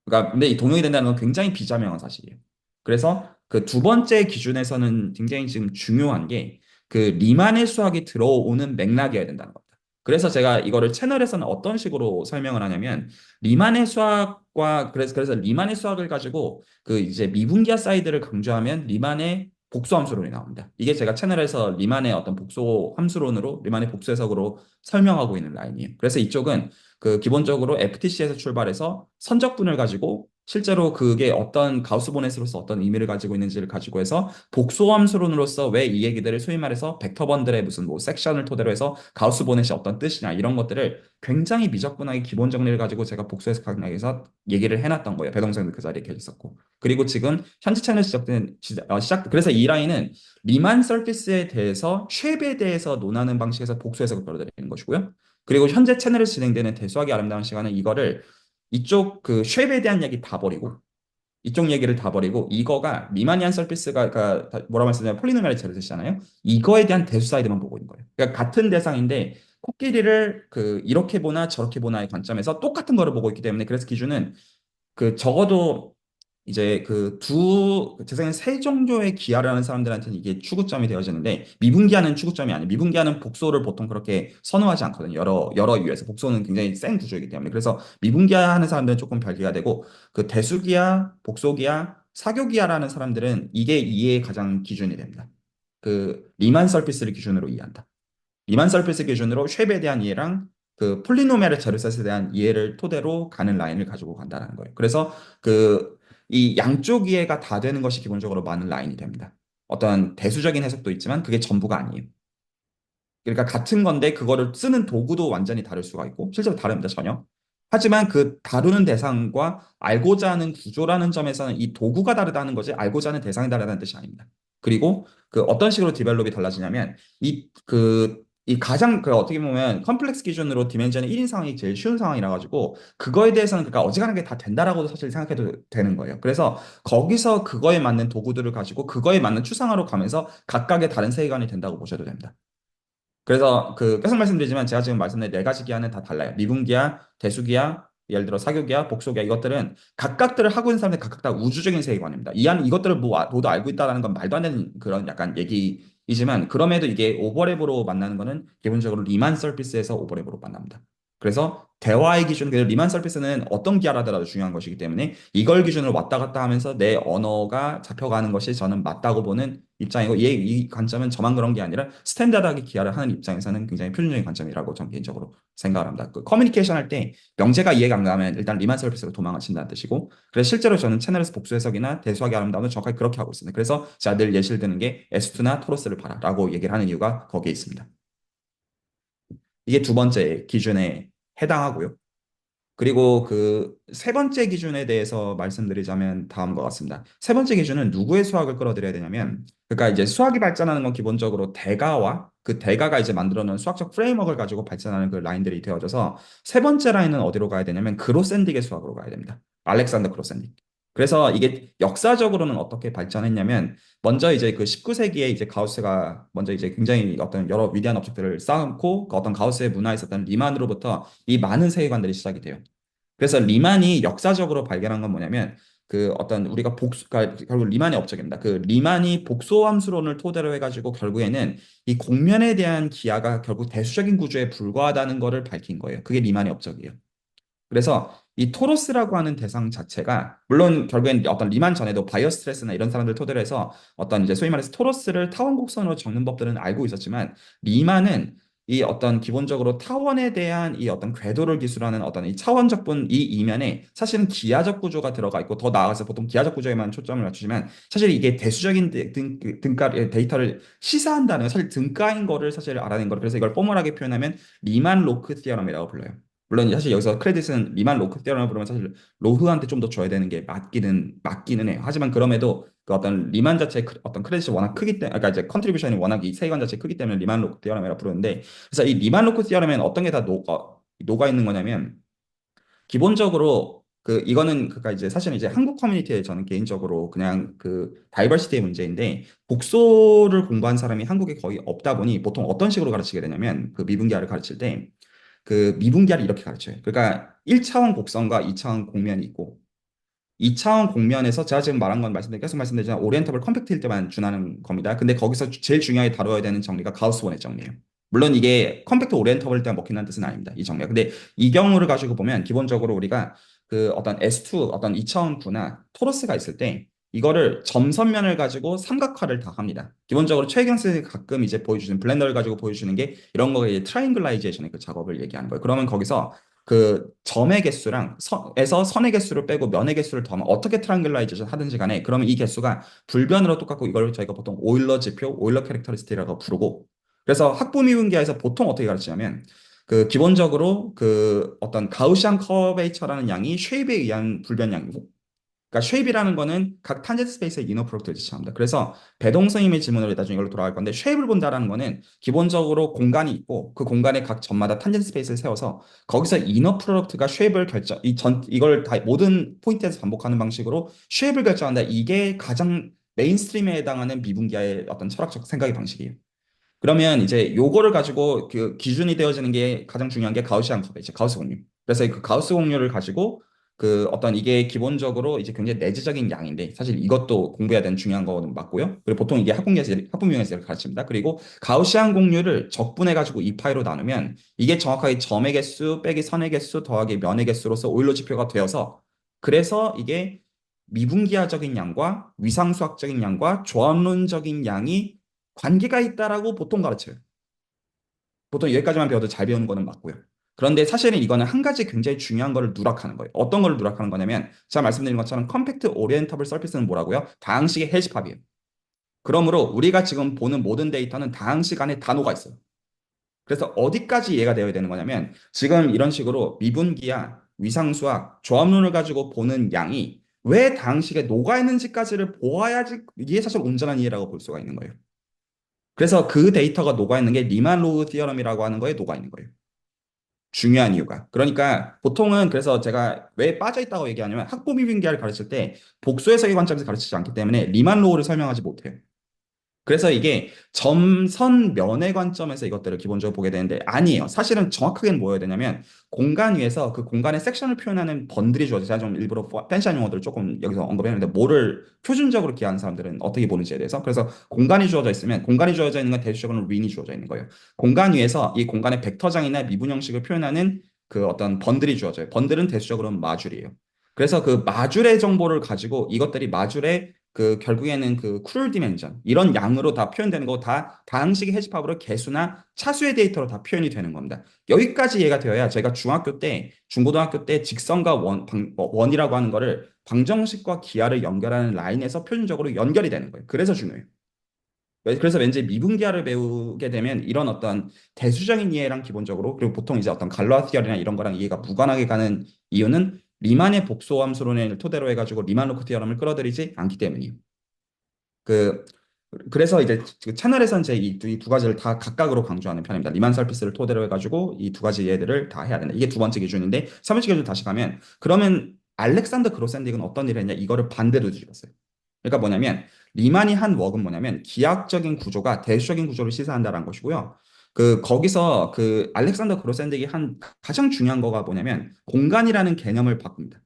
그러니까 근데 이 동형이 된다는 건 굉장히 비자명한 사실이에요. 그래서 그 두 번째 기준에서는 굉장히 지금 중요한 게 그 리만의 수학이 들어오는 맥락이어야 된다는 겁니다. 그래서 제가 이거를 채널에서는 어떤 식으로 설명을 하냐면 리만의 수학과 그래서 리만의 수학을 가지고 그 이제 미분기하 사이드를 강조하면 리만의 복수 함수론이 나옵니다. 이게 제가 채널에서 리만의 어떤 복수 함수론으로 리만의 복수 해석으로 설명하고 있는 라인이에요. 그래서 이쪽은 그 기본적으로 FTC에서 출발해서 선적분을 가지고 실제로 그게 어떤 가우스 보넷으로서 어떤 의미를 가지고 있는지를 가지고 해서 복소함수론으로서 왜 이 얘기들을 소위 말해서 벡터 번들의 무슨 뭐 섹션을 토대로 해서 가우스 보넷이 어떤 뜻이냐 이런 것들을 굉장히 미적분하게 기본 정리를 가지고 제가 복수해서 강의에서 얘기를 해놨던 거예요. 배동생도 그 자리에 계셨었고 그리고 지금 현지 채널 시작된 그래서 이 라인은 리만 서피스에 대해서 쉐입에 대해서 논하는 방식에서 복수 해석을 벌어들이는 것이고요. 그리고 현재 채널에 진행되는 대수학의 아름다운 시간은 이거를 이쪽 그 쉐입에 대한 얘기 다 버리고 이쪽 얘기를 다 버리고 이거가 리마니안 서피스가 그러니까 뭐라 말씀드냐면 폴리노미얼의 제로셋이잖아요. 이거에 대한 대수 사이드만 보고 있는 거예요. 그러니까 같은 대상인데 코끼리를 그 이렇게 보나 저렇게 보나의 관점에서 똑같은 거를 보고 있기 때문에 그래서 기준은 그 적어도 이제 재생은 세 정도의 기하를 하는 사람들한테는 이게 추구점이 되어지는데, 미분기하는 추구점이 아니에요. 미분기하는 복소를 보통 그렇게 선호하지 않거든요. 여러 이유에서. 복소는 굉장히 센 구조이기 때문에. 그래서 미분기하는 사람들은 조금 별개가 되고, 그 대수기하, 복소기하, 사교기하라는 사람들은 이게 이해의 가장 기준이 됩니다. 리만 서피스를 기준으로 이해한다. 리만 서피스 기준으로 쉐입에 대한 이해랑 그 폴리노미알의 자료셋에 대한 이해를 토대로 가는 라인을 가지고 간다는 거예요. 그래서 이 양쪽 이해가 다 되는 것이 기본적으로 많은 라인이 됩니다. 어떤 대수적인 해석도 있지만 그게 전부가 아니에요. 그러니까 같은 건데 그거를 쓰는 도구도 완전히 다를 수가 있고 실제로 다릅니다, 전혀. 하지만 그 다루는 대상과 알고자 하는 구조라는 점에서는 이 도구가 다르다는 거지 알고자 하는 대상이 다르다는 뜻이 아닙니다. 그리고 어떤 식으로 디벨롭이 달라지냐면 이 가장 어떻게 보면 컴플렉스 기준으로 디멘전의 1인 상황이 제일 쉬운 상황이라 가지고 그거에 대해서는 그러니까 어지간한 게 다 된다라고도 사실 생각해도 되는 거예요. 그래서 거기서 그거에 맞는 도구들을 가지고 그거에 맞는 추상화로 가면서 각각의 다른 세계관이 된다고 보셔도 됩니다. 그래서 계속 말씀드리지만 제가 지금 말씀드린 네 가지 기하는 다 달라요. 미분기하, 대수기하, 예를 들어 사교기하, 복소기하 이것들은 각각들을 하고 있는 사람들 각각 다 우주적인 세계관입니다. 이것들을 모두 알고 있다는 건 말도 안 되는 그런 약간 얘기이지만 그럼에도 이게 오버랩으로 만나는 거는 기본적으로 리만 서피스에서 오버랩으로 만납니다. 그래서 대화의 기준, 리만 서피스는 어떤 기하라더라도 중요한 것이기 때문에 이걸 기준으로 왔다 갔다 하면서 내 언어가 잡혀가는 것이 저는 맞다고 보는 입장이고 이 관점은 저만 그런 게 아니라 스탠다드하게 기하를 하는 입장에서는 굉장히 표준적인 관점이라고 저는 개인적으로 생각을 합니다. 커뮤니케이션 할 때 명제가 이해가 안 가면 일단 리만 서비스로 도망가신다는 뜻이고 그래서 실제로 저는 채널에서 복수 해석이나 대수하게 하는 다음에 정확하게 그렇게 하고 있습니다. 그래서 제가 늘 예시를 드는 게 S2나 토로스를 봐라라고 얘기를 하는 이유가 거기에 있습니다. 이게 두 번째 기준에 해당하고요. 그리고 세 번째 기준에 대해서 말씀드리자면 다음과 같습니다. 세 번째 기준은 누구의 수학을 끌어들여야 되냐면, 그러니까 이제 수학이 발전하는 건 기본적으로 대가와 그 대가가 이제 만들어 놓은 수학적 프레임워크를 가지고 발전하는 그 라인들이 되어져서 세 번째 라인은 어디로 가야 되냐면 그로센딕의 수학으로 가야 됩니다. 알렉산더 그로센딕. 그래서 이게 역사적으로는 어떻게 발전했냐면 먼저 이제 19세기에 이제 가우스가 먼저 이제 굉장히 어떤 여러 위대한 업적들을 쌓고 그 어떤 가우스의 문화에 있었던 리만으로부터 이 많은 세계관들이 시작이 돼요. 그래서 리만이 역사적으로 발견한 건 뭐냐면 어떤 우리가 그러니까 결국 리만의 업적입니다. 리만이 복소함수론을 토대로 해가지고 결국에는 이 공면에 대한 기하가 결국 대수적인 구조에 불과하다는 것을 밝힌 거예요. 그게 리만의 업적이에요. 그래서 이 토로스라고 하는 대상 자체가 물론 결국엔 어떤 리만 전에도 바이어스트레스나 이런 사람들 토대로 해서 어떤 이제 소위 말해서 토로스를 타원 곡선으로 적는 법들은 알고 있었지만 리만은 이 어떤 기본적으로 타원에 대한 이 어떤 궤도를 기술하는 어떤 이 차원적 분 이 이면에 사실은 기하적 구조가 들어가 있고 더 나아가서 보통 기하적 구조에만 초점을 맞추지만 사실 이게 대수적인 등가 데이터를 시사한다는 사실 등가인 거를 사실 알아낸 거예요. 그래서 이걸 포멀하게 표현하면 리만 로크 티어럼이라고 불러요. 물론 사실 여기서 크레딧은 리만 로크 티어럼을 부르면 사실 로흐한테 좀 더 줘야 되는 게 맞기는 해요. 하지만 그럼에도 어떤 리만 자체의 어떤 크레딧이 워낙 크기 때문에, 그러니까 이제 컨트리뷰션이 워낙 이 세관 자체가 크기 때문에 리만 로크 티어럼이라고 부르는데, 그래서 이 리만 로크 티어럼에는 어떤 게 다 녹아 있는 거냐면 기본적으로 이거는 그니까 이제 사실은 이제 한국 커뮤니티에 저는 개인적으로 그냥 다이버시티의 문제인데 복소를 공부한 사람이 한국에 거의 없다 보니 보통 어떤 식으로 가르치게 되냐면 미분기하를 가르칠 때 미분기하를 이렇게 가르쳐요. 그러니까 1차원 곡선과 2차원 곡면이 있고 2차원 곡면에서 제가 지금 말한 건 계속 말씀드리지만 오리엔터블 컴팩트일 때만 준하는 겁니다. 근데 거기서 제일 중요하게 다뤄야 되는 정리가 가우스 원의 정리예요. 물론 이게 컴팩트 오리엔터블일 때만 먹힌다는 뜻은 아닙니다. 이 정리가. 근데 이 경우를 가지고 보면 기본적으로 우리가 어떤 S2, 어떤 2차원 구나 토러스가 있을 때 이거를 점선면을 가지고 삼각화를 다 합니다. 기본적으로 최경 선생님이 가끔 이제 보여주는 블렌더를 가지고 보여주는 게 이런 거가 이제 트라이앵글라이제이션의 작업을 얘기하는 거예요. 그러면 거기서 점의 개수랑 에서 선의 개수를 빼고 면의 개수를 더하면 어떻게 트라이앵글라이제이션 하든지 간에 그러면 이 개수가 불변으로 똑같고 이걸 저희가 보통 오일러 지표, 오일러 캐릭터리스틱이라고 부르고 그래서 학부 미분기에서 보통 어떻게 가르치냐면 기본적으로 어떤 가우시안 커베이처라는 양이 쉐입에 의한 불변량이고 그러니까 쉐입이라는 거는 각 탄젠트 스페이스의 이너 프로덕트를 지칭합니다. 그래서 배동 선생님의 질문으로 나중에 이걸로 돌아갈 건데 쉐입을 본다라는 거는 기본적으로 공간이 있고 그 공간의 각 점마다 탄젠트 스페이스를 세워서 거기서 이너 프로덕트가 쉐입을 이걸 다 모든 포인트에서 반복하는 방식으로 쉐입을 결정한다. 이게 가장 메인스트림에 해당하는 미분기의 어떤 철학적 생각의 방식이에요. 그러면 이제 요거를 가지고 기준이 되어지는 게 가장 중요한 게 가우시안 커베이처, 가우스 공률. 그래서 가우스 공률을 가지고 그 어떤 이게 기본적으로 이제 굉장히 내재적인 양인데 사실 이것도 공부해야 되는 중요한 거는 맞고요. 그리고 보통 이게 학부모에서 이렇게 가르칩니다. 그리고 가우시안 공률을 적분해가지고 2파이로 나누면 이게 정확하게 점의 개수 빼기 선의 개수 더하기 면의 개수로서 오일러 지표가 되어서 그래서 이게 미분기하적인 양과 위상수학적인 양과 조합론적인 양이 관계가 있다라고 보통 가르쳐요. 보통 여기까지만 배워도 잘 배우는 거는 맞고요. 그런데 사실은 이거는 한 가지 굉장히 중요한 거를 누락하는 거예요. 어떤 거를 누락하는 거냐면 제가 말씀드린 것처럼 컴팩트 오리엔터블 서피스는 뭐라고요? 다항식의 해집합이에요. 그러므로 우리가 지금 보는 모든 데이터는 다항식 안에 다 녹아 있어요. 그래서 어디까지 이해가 되어야 되는 거냐면 지금 이런 식으로 미분기야 위상수학 조합론을 가지고 보는 양이 왜 다항식에 녹아 있는지까지를 보아야지 이게 사실 온전한 이해라고 볼 수가 있는 거예요. 그래서 그 데이터가 녹아 있는 게 리만 로그 티어럼이라고 하는 거에 녹아 있는 거예요. 중요한 이유가. 그러니까 보통은 그래서 제가 왜 빠져 있다고 얘기하냐면 학부 미분기를 가르칠 때 복수 해석의 관점에서 가르치지 않기 때문에 리만 로우를 설명하지 못해요. 그래서 이게 점선 면의 관점에서 이것들을 기본적으로 보게 되는데 아니에요. 사실은 정확하게는 뭐여야 되냐면 공간 위에서 그 공간의 섹션을 표현하는 번들이 주어져요. 제가 좀 일부러 팬시한 용어들을 조금 여기서 언급했는데 뭐를 표준적으로 기하는 사람들은 어떻게 보는지에 대해서 그래서 공간이 주어져 있으면 공간이 주어져 있는 건 대수적으로는 린이 주어져 있는 거예요. 공간 위에서 이 공간의 벡터장이나 미분 형식을 표현하는 그 어떤 번들이 주어져요. 번들은 대수적으로는 마줄이에요. 그래서 그 마줄의 정보를 가지고 이것들이 마줄의 그 결국에는 그 쿨 디멘전 이런 양으로 다 표현되는 거 다 다항식의 해집합으로 개수나 차수의 데이터로 다 표현이 되는 겁니다. 여기까지 이해가 되어야 제가 중학교 때 중고등학교 때 직선과 원이라고 하는 거를 방정식과 기하를 연결하는 라인에서 표준적으로 연결이 되는 거예요. 그래서 중요해요. 그래서 왠지 미분기하를 배우게 되면 이런 어떤 대수적인 이해랑 기본적으로 그리고 보통 이제 어떤 갈로아 티어리나 이런 거랑 이해가 무관하게 가는 이유는 리만의 복소 함수론을 토대로 해가지고 리만 로크 티어럼을 끌어들이지 않기 때문이에요. 그 그래서 이제 그 채널에서는 제 이 두 가지를 다 각각으로 강조하는 편입니다. 리만 설피스를 토대로 해가지고 이 두 가지 예들을 다 해야 된다. 이게 두 번째 기준인데 세 번째 기준 다시 가면 그러면 알렉산더 그로샌딕은 어떤 일을 했냐? 이거를 반대로 뒤집었어요. 그러니까 뭐냐면 리만이 한 웍은 뭐냐면 기하학적인 구조가 대수적인 구조를 시사한다는 것이고요. 그 거기서 그 알렉산더 그로샌딕이 한 가장 중요한 거가 뭐냐면 공간이라는 개념을 바꿉니다.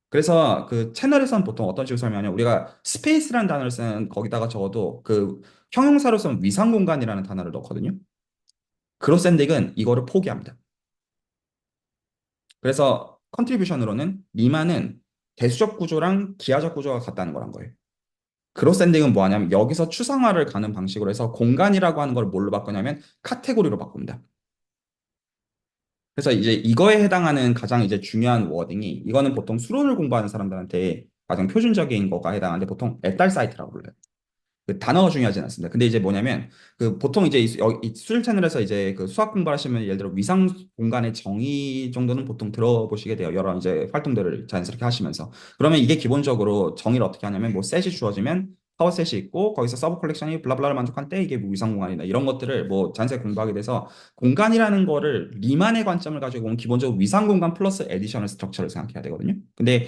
그래서 그 채널에서는 보통 어떤 식으로 설명하냐면 우리가 스페이스라는 단어를 쓰는 거기다가 적어도 그 형용사로 쓰면 위상 공간이라는 단어를 넣거든요. 그로샌딕은 이거를 포기합니다. 그래서 컨트리뷰션으로는 리만은 대수적 구조랑 기하적 구조가 같다는 거란 거예요. 그로샌딩은 뭐 하냐면 여기서 추상화를 가는 방식으로 해서 공간이라고 하는 걸 뭘로 바꾸냐면 카테고리로 바꿉니다. 그래서 이제 이거에 해당하는 가장 이제 중요한 워딩이 이거는 보통 수론을 공부하는 사람들한테 가장 표준적인 거가 해당하는데 보통 에딸 사이트라고 불러요. 그 단어가 중요하진 않습니다. 근데 이제 뭐냐면 그 보통 이제 이 수질 채널에서 이제 그 수학 공부하시면 예를 들어 위상 공간의 정의 정도는 보통 들어보시게 돼요. 여러 이제 활동들을 자연스럽게 하시면서 그러면 이게 기본적으로 정의를 어떻게 하냐면 뭐 셋이 주어지면 파워셋이 있고 거기서 서브 컬렉션이 블라블라를 만족한 때 이게 뭐 위상 공간이다 이런 것들을 뭐 자연스럽게 공부하게 돼서 공간이라는 거를 리만의 관점을 가지고 보면 기본적으로 위상 공간 플러스 에디셔널 스트럭처를 생각해야 되거든요. 근데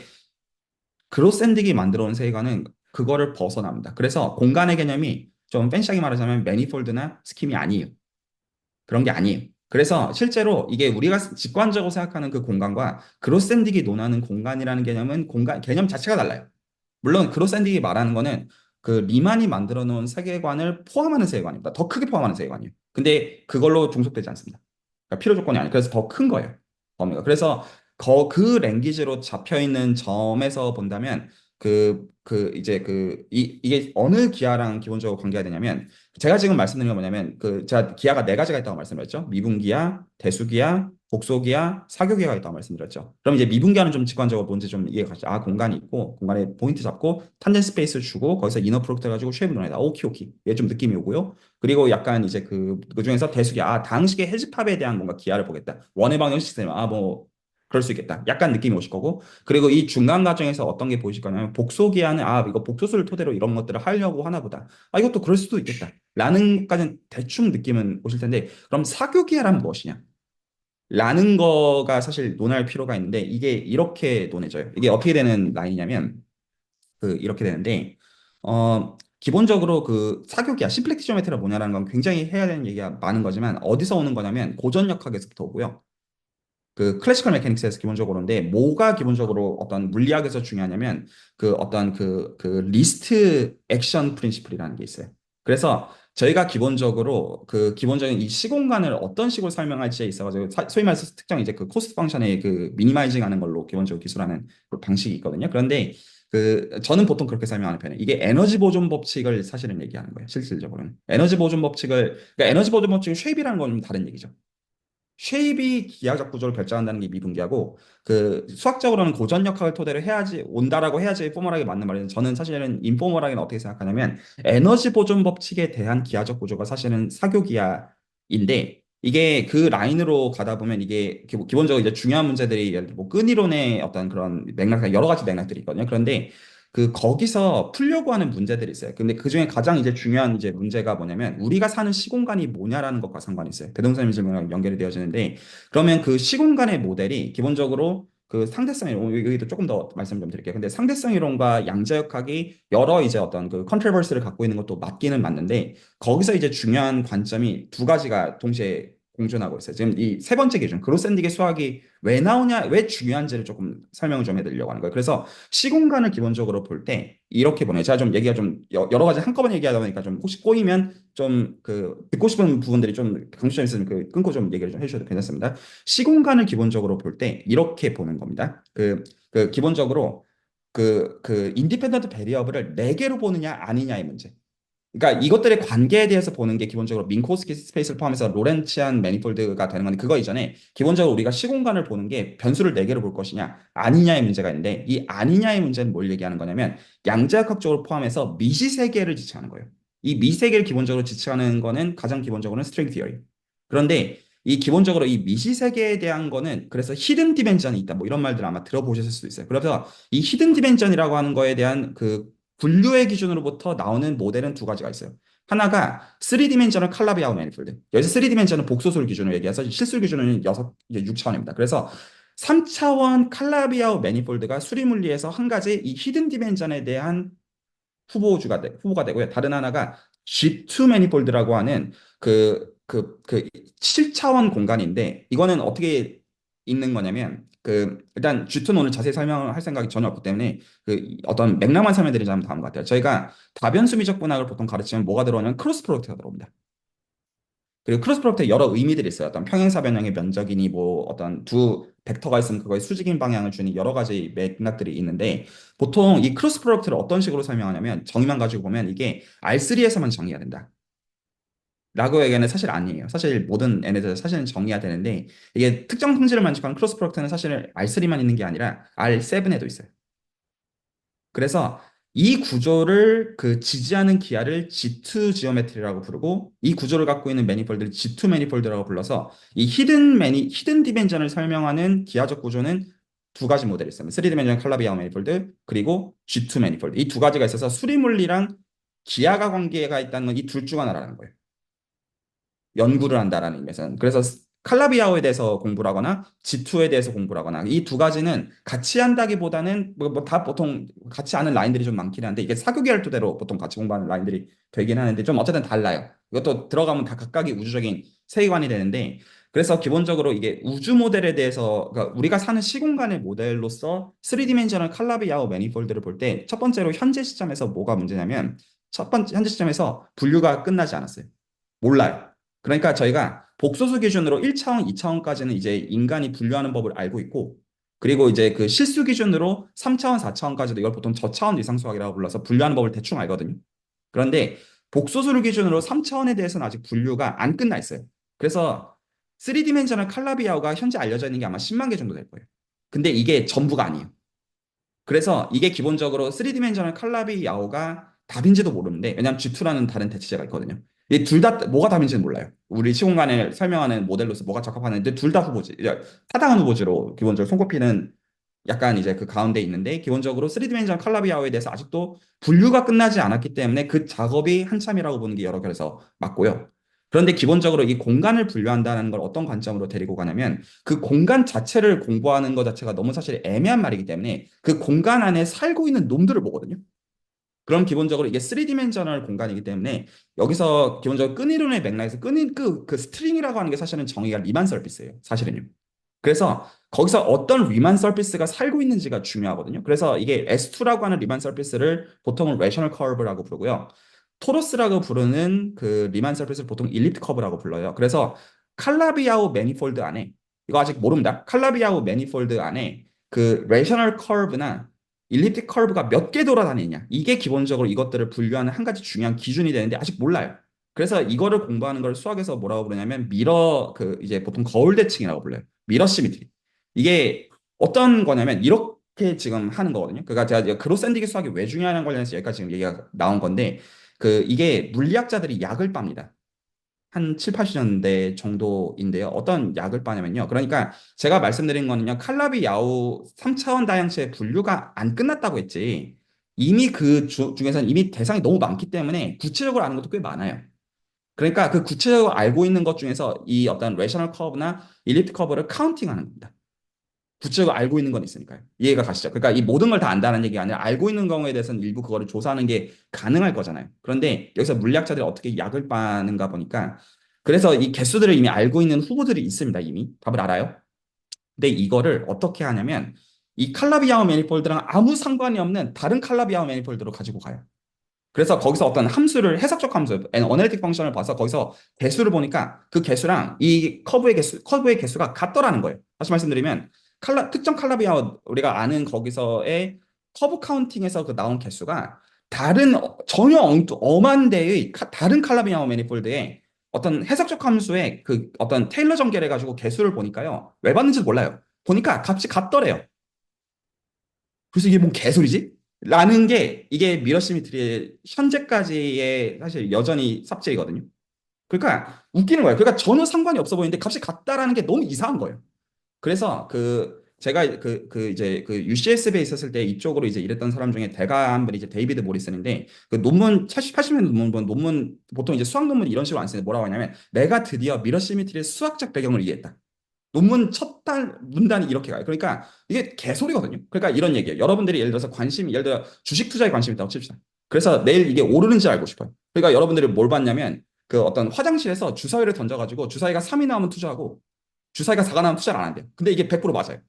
그로샌딕이 만들어 온 세계관은 그거를 벗어납니다. 그래서 공간의 개념이 좀 팬시하게 말하자면 매니폴드나 스킴이 아니에요. 그런 게 아니에요. 그래서 실제로 이게 우리가 직관적으로 생각하는 그 공간과 그로샌딕이 논하는 공간이라는 개념은 공간 개념 자체가 달라요. 물론 그로샌딕이 말하는 거는 그 리만이 만들어 놓은 세계관을 포함하는 세계관입니다. 더 크게 포함하는 세계관이에요. 근데 그걸로 종속되지 않습니다. 그러니까 필요 조건이 아니에요. 그래서 더 큰 거예요. 범위가. 그래서 그 랭귀지로 잡혀 있는 점에서 본다면 이제 이게 어느 기하랑 기본적으로 관계가 되냐면 제가 지금 말씀드린 건 뭐냐면 그 제가 기하가 네 가지가 있다고 말씀드렸죠. 미분기하, 대수기하, 복소기하, 사교기하가 있다고 말씀드렸죠. 그럼 이제 미분기하는 좀 직관적으로 뭔지 좀 이해가 가죠. 아, 공간이 있고 공간에 포인트 잡고 탄젠 스페이스 주고 거기서 이너 프로덕트 해가지고 쉐입 논하다. 오케이 오케이. 얘 좀 느낌이 오고요. 그리고 약간 이제 그 중에서 대수기 당식의 해집합에 대한 뭔가 기하를 보겠다. 원의 방정 시스템 뭐 그럴 수 있겠다. 약간 느낌이 오실 거고. 그리고 이 중간 과정에서 어떤 게 보이실 거냐면 복소 기하는 이거 복소수를 토대로 이런 것들을 하려고 하나 보다. 이것도 그럴 수도 있겠다. 라는 것까지는 대충 느낌은 오실 텐데 그럼 사교 기하란 무엇이냐? 라는 거가 사실 논할 필요가 있는데 이게 이렇게 논해져요. 이게 어떻게 되는 라인이냐면 이렇게 되는데 기본적으로 그 사교기하 심플렉스 지오메트리가 뭐냐라는 건 굉장히 해야 되는 얘기가 많은 거지만 어디서 오는 거냐면 고전역학에서부터 오고요. 그 클래시컬 메카닉스에서 기본적으로인데 뭐가 기본적으로 어떤 물리학에서 중요하냐면 그 어떤 그 리스트 액션 프린시플이라는 게 있어요. 그래서 저희가 기본적으로 그 기본적인 이 시공간을 어떤 식으로 설명할지에 있어가지고 소위 말해서 특정 이제 그 코스트 펑션의 그 미니마이징 하는 걸로 기본적으로 기술하는 그 방식이 있거든요. 그런데 그 저는 보통 그렇게 설명하는 편이에요. 이게 에너지 보존 법칙을 사실은 얘기하는 거예요. 실질적으로는 에너지 보존 법칙을 그러니까 에너지 보존 법칙은 쉐입이라는 건 좀 다른 얘기죠. 쉐입이 기하적 구조를 결정한다는 게 미분기하고 그 수학적으로는 고전역학을 토대로 해야지 온다라고 해야지 포멀하게 맞는 말인데 저는 사실은 인포멀하게는 어떻게 생각하냐면 에너지 보존 법칙에 대한 기하적 구조가 사실은 사교 기하인데 이게 그 라인으로 가다 보면 이게 기본적으로 이제 중요한 문제들이 예를 들어 뭐 끈이론의 어떤 그런 맥락 여러 가지 맥락들이 있거든요. 그런데 그 거기서 풀려고 하는 문제들이 있어요. 근데 그 중에 가장 이제 중요한 이제 문제가 뭐냐면 우리가 사는 시공간이 뭐냐라는 것과 상관이 있어요. 대동소이님 질문이랑 연결이 되어지는데 그러면 그 시공간의 모델이 기본적으로 그 상대성 이론 여기도 조금 더 말씀 좀 드릴게요. 근데 상대성 이론과 양자역학이 여러 이제 어떤 그 컨트로버스를 갖고 있는 것도 맞기는 맞는데 거기서 이제 중요한 관점이 두 가지가 동시에 공존하고 있어요. 지금 이 세 번째 기준 그로샌딕의 수학이 왜 나오냐, 왜 중요한지를 조금 설명을 좀 해드리려고 하는 거예요. 그래서 시공간을 기본적으로 볼 때 이렇게 보내요. 제가 좀 얘기가 좀 여러 가지 한꺼번에 얘기하다 보니까 좀 혹시 꼬이면 좀 그 듣고 싶은 부분들이 좀 강조점 있으면 그 끊고 좀 얘기를 좀 해주셔도 괜찮습니다. 시공간을 기본적으로 볼 때 이렇게 보는 겁니다. 그 기본적으로 그 인디펜던트 베리어블을 네 개로 보느냐 아니냐의 문제. 그러니까 이것들의 관계에 대해서 보는 게 기본적으로 민코스키 스페이스를 포함해서 로렌치안 매니폴드가 되는 건데 그거 이전에 기본적으로 우리가 시공간을 보는 게 변수를 네 개로 볼 것이냐 아니냐의 문제가 있는데 이 아니냐의 문제는 뭘 얘기하는 거냐면 양자역학적으로 포함해서 미시세계를 지칭하는 거예요. 이 미세계를 기본적으로 지칭하는 거는 가장 기본적으로는 스트링 티어리. 그런데 이 기본적으로 이 미시세계에 대한 거는 그래서 히든 디멘전이 있다. 뭐 이런 말들 아마 들어보셨을 수도 있어요. 그래서 이 히든 디멘전이라고 하는 거에 대한 그 분류의 기준으로부터 나오는 모델은 두 가지가 있어요. 하나가 3디멘셔널 칼라비아오 매니폴드. 여기서 3디멘셔널 복소술 기준으로 얘기해서 실술 기준은 6차원입니다. 그래서 3차원 칼라비아오 매니폴드가 수리물리에서 한 가지 이 히든 디멘전에 대한 후보가 되고요. 다른 하나가 G2 매니폴드라고 하는 그 7차원 공간인데 이거는 어떻게 있는 거냐면 그 일단 G2는 오늘 자세히 설명할 생각이 전혀 없기 때문에 그 어떤 맥락만 설명드리자면 다음 것 같아요. 저희가 다변수 미적분학을 보통 가르치면 뭐가 들어오냐면 크로스 프로덕트가 들어옵니다. 그리고 크로스 프로덕트에 여러 의미들이 있어요. 어떤 평행사 변형의 면적이니 뭐 어떤 두 벡터가 있으면 그거의 수직인 방향을 주니 여러 가지 맥락들이 있는데 보통 이 크로스 프로덕트를 어떤 식으로 설명하냐면 정의만 가지고 보면 이게 R3에서만 정의해야 된다. 라고 얘기하는 사실 아니에요. 사실 모든 n에서 사실은 정의해야 되는데 이게 특정 성질을 만족하는 크로스 프로덕트는 사실 R3만 있는 게 아니라 R7에도 있어요. 그래서 이 구조를 그 지지하는 기하를 G2 지오메트리라고 부르고 이 구조를 갖고 있는 매니폴드를 G2 매니폴드라고 불러서 이 히든 디멘전을 설명하는 기하적 구조는 두 가지 모델이 있습니다. 3디멘전 칼라비아오 매니폴드 그리고 G2 매니폴드 이 두 가지가 있어서 수리물리랑 기하가 관계가 있다는 건 이 둘 중 하나라는 거예요. 연구를 한다라는 의미에서는. 그래서 칼라비아오에 대해서 공부를 하거나 G2에 대해서 공부를 하거나 이 두 가지는 같이 한다기보다는 다 보통 같이 하는 라인들이 좀 많긴 한데 이게 사교계열 토대로 보통 같이 공부하는 라인들이 되긴 하는데 좀 어쨌든 달라요. 이것도 들어가면 다 각각의 우주적인 세계관이 되는데 그래서 기본적으로 이게 우주 모델에 대해서 그러니까 우리가 사는 시공간의 모델로서 3디멘셔널 칼라비아오 매니폴드를 볼 때 첫 번째로 현재 시점에서 뭐가 문제냐면 첫 번째 현재 시점에서 분류가 끝나지 않았어요. 몰라요. 그러니까 저희가 복소수 기준으로 1차원, 2차원까지는 이제 인간이 분류하는 법을 알고 있고, 그리고 이제 그 실수 기준으로 3차원, 4차원까지도 이걸 보통 저차원 이상수학이라고 불러서 분류하는 법을 대충 알거든요. 그런데 복소수를 기준으로 3차원에 대해서는 아직 분류가 안 끝나 있어요. 그래서 3디멘셔널 칼라비아오가 현재 알려져 있는 게 아마 10만 개 정도 될 거예요. 근데 이게 전부가 아니에요. 그래서 이게 기본적으로 3디멘셔널 칼라비 야오가 답인지도 모르는데 왜냐하면 G2라는 다른 대체제가 있거든요. 이 둘 다 뭐가 답인지는 몰라요. 우리 시공간을 설명하는 모델로서 뭐가 적합하는데 둘 다 후보지. 타당한 후보지로 기본적으로 손꼽히는 약간 이제 그 가운데 있는데 기본적으로 3디멘션 칼라비아오에 대해서 아직도 분류가 끝나지 않았기 때문에 그 작업이 한참이라고 보는 게 여러 개에서 맞고요. 그런데 기본적으로 이 공간을 분류한다는 걸 어떤 관점으로 데리고 가냐면 그 공간 자체를 공부하는 것 자체가 너무 사실 애매한 말이기 때문에 그 공간 안에 살고 있는 놈들을 보거든요. 그럼 기본적으로 이게 3디멘셔널 공간이기 때문에 여기서 기본적으로 끈이론의 맥락에서 끈이 그 스트링이라고 하는 게 사실은 정의가 리만 서비스예요. 사실은요. 그래서 거기서 어떤 리만 서피스가 살고 있는지가 중요하거든요. 그래서 이게 S2라고 하는 리만 서피스를 보통은 레셔널 커브라고 부르고요. 토로스라고 부르는 그 리만 서피스를 보통 일립트 커브라고 불러요. 그래서 칼라비아오 매니폴드 안에 이거 아직 모릅니다. 칼라비아오 매니폴드 안에 그 레셔널 커브나 일립틱 커브가 몇 개 돌아다니냐. 이게 기본적으로 이것들을 분류하는 한 가지 중요한 기준이 되는데 아직 몰라요. 그래서 이거를 공부하는 걸 수학에서 뭐라고 부르냐면 미러 그 이제 보통 거울 대칭이라고 불러요. 미러 시미트리. 이게 어떤 거냐면 이렇게 지금 하는 거거든요. 그러니까 제가 그로샌디기 수학이 왜 중요하냐는 관련해서 여기까지 지금 얘기가 나온 건데 그 이게 물리학자들이 약을 빱니다. 한 7, 80년대 정도인데요. 어떤 약을 빠냐면요. 그러니까 제가 말씀드린 거는요. 칼라비 야오 3차원 다양체의 분류가 안 끝났다고 했지. 이미 그 중에서는 이미 대상이 너무 많기 때문에 구체적으로 아는 것도 꽤 많아요. 그러니까 그 구체적으로 알고 있는 것 중에서 이 어떤 레셔널 커브나 일리프트 커브를 카운팅하는 겁니다. 구체적으로 알고 있는 건 있으니까요. 이해가 가시죠? 그러니까 이 모든 걸 다 안다는 얘기가 아니라 알고 있는 경우에 대해서는 일부 그거를 조사하는 게 가능할 거잖아요. 그런데 여기서 물리학자들이 어떻게 약을 빠는가 보니까 그래서 이 개수들을 이미 알고 있는 후보들이 있습니다. 이미 답을 알아요. 근데 이거를 어떻게 하냐면 이 칼라비아오 매니폴드랑 아무 상관이 없는 다른 칼라비아오 매니폴드로 가지고 가요. 그래서 거기서 어떤 함수를 해석적 함수, 어널리틱 펑션을 봐서 거기서 개수를 보니까 그 개수랑 이 커브의 개수가 같더라는 거예요. 다시 말씀드리면 특정 칼라비아 우리가 아는 거기서의 커브 카운팅에서 그 나온 개수가 다른 전혀 엄한 데의 다른 칼라비아 매니폴드의 어떤 해석적 함수의 그 어떤 테일러 전개를 해가지고 개수를 보니까요. 왜 받는지도 몰라요. 보니까 값이 같더래요. 그래서 이게 뭔 개소리지? 라는 게 이게 미러 시미트리의 현재까지의 사실 여전히 삽질이거든요. 그러니까 웃기는 거예요. 그러니까 전혀 상관이 없어 보이는데 값이 같다라는 게 너무 이상한 거예요. 그래서 그 제가 그 이제 그 UCSB에 있었을 때 이쪽으로 이제 일했던 사람 중에 대가 한 분이 이제 데이비드 모리슨인데 그 논문 80년대 논문 보통 이제 수학 논문 이런 식으로 안 쓰는데 뭐라고 하냐면 내가 드디어 미러 시미트리의 수학적 배경을 이해했다. 논문 첫 문단이 이렇게 가요. 그러니까 이게 개소리거든요. 그러니까 이런 얘기예요. 여러분들이 예를 들어 주식 투자에 관심이 있다고 칩시다. 그래서 내일 이게 오르는지 알고 싶어요. 그러니까 여러분들이 뭘 봤냐면 그 어떤 화장실에서 주사위를 던져가지고 주사위가 3이 나오면 투자하고 주사위가 4가 나오면 투자를 안 한대요. 근데 이게 100% 맞아요.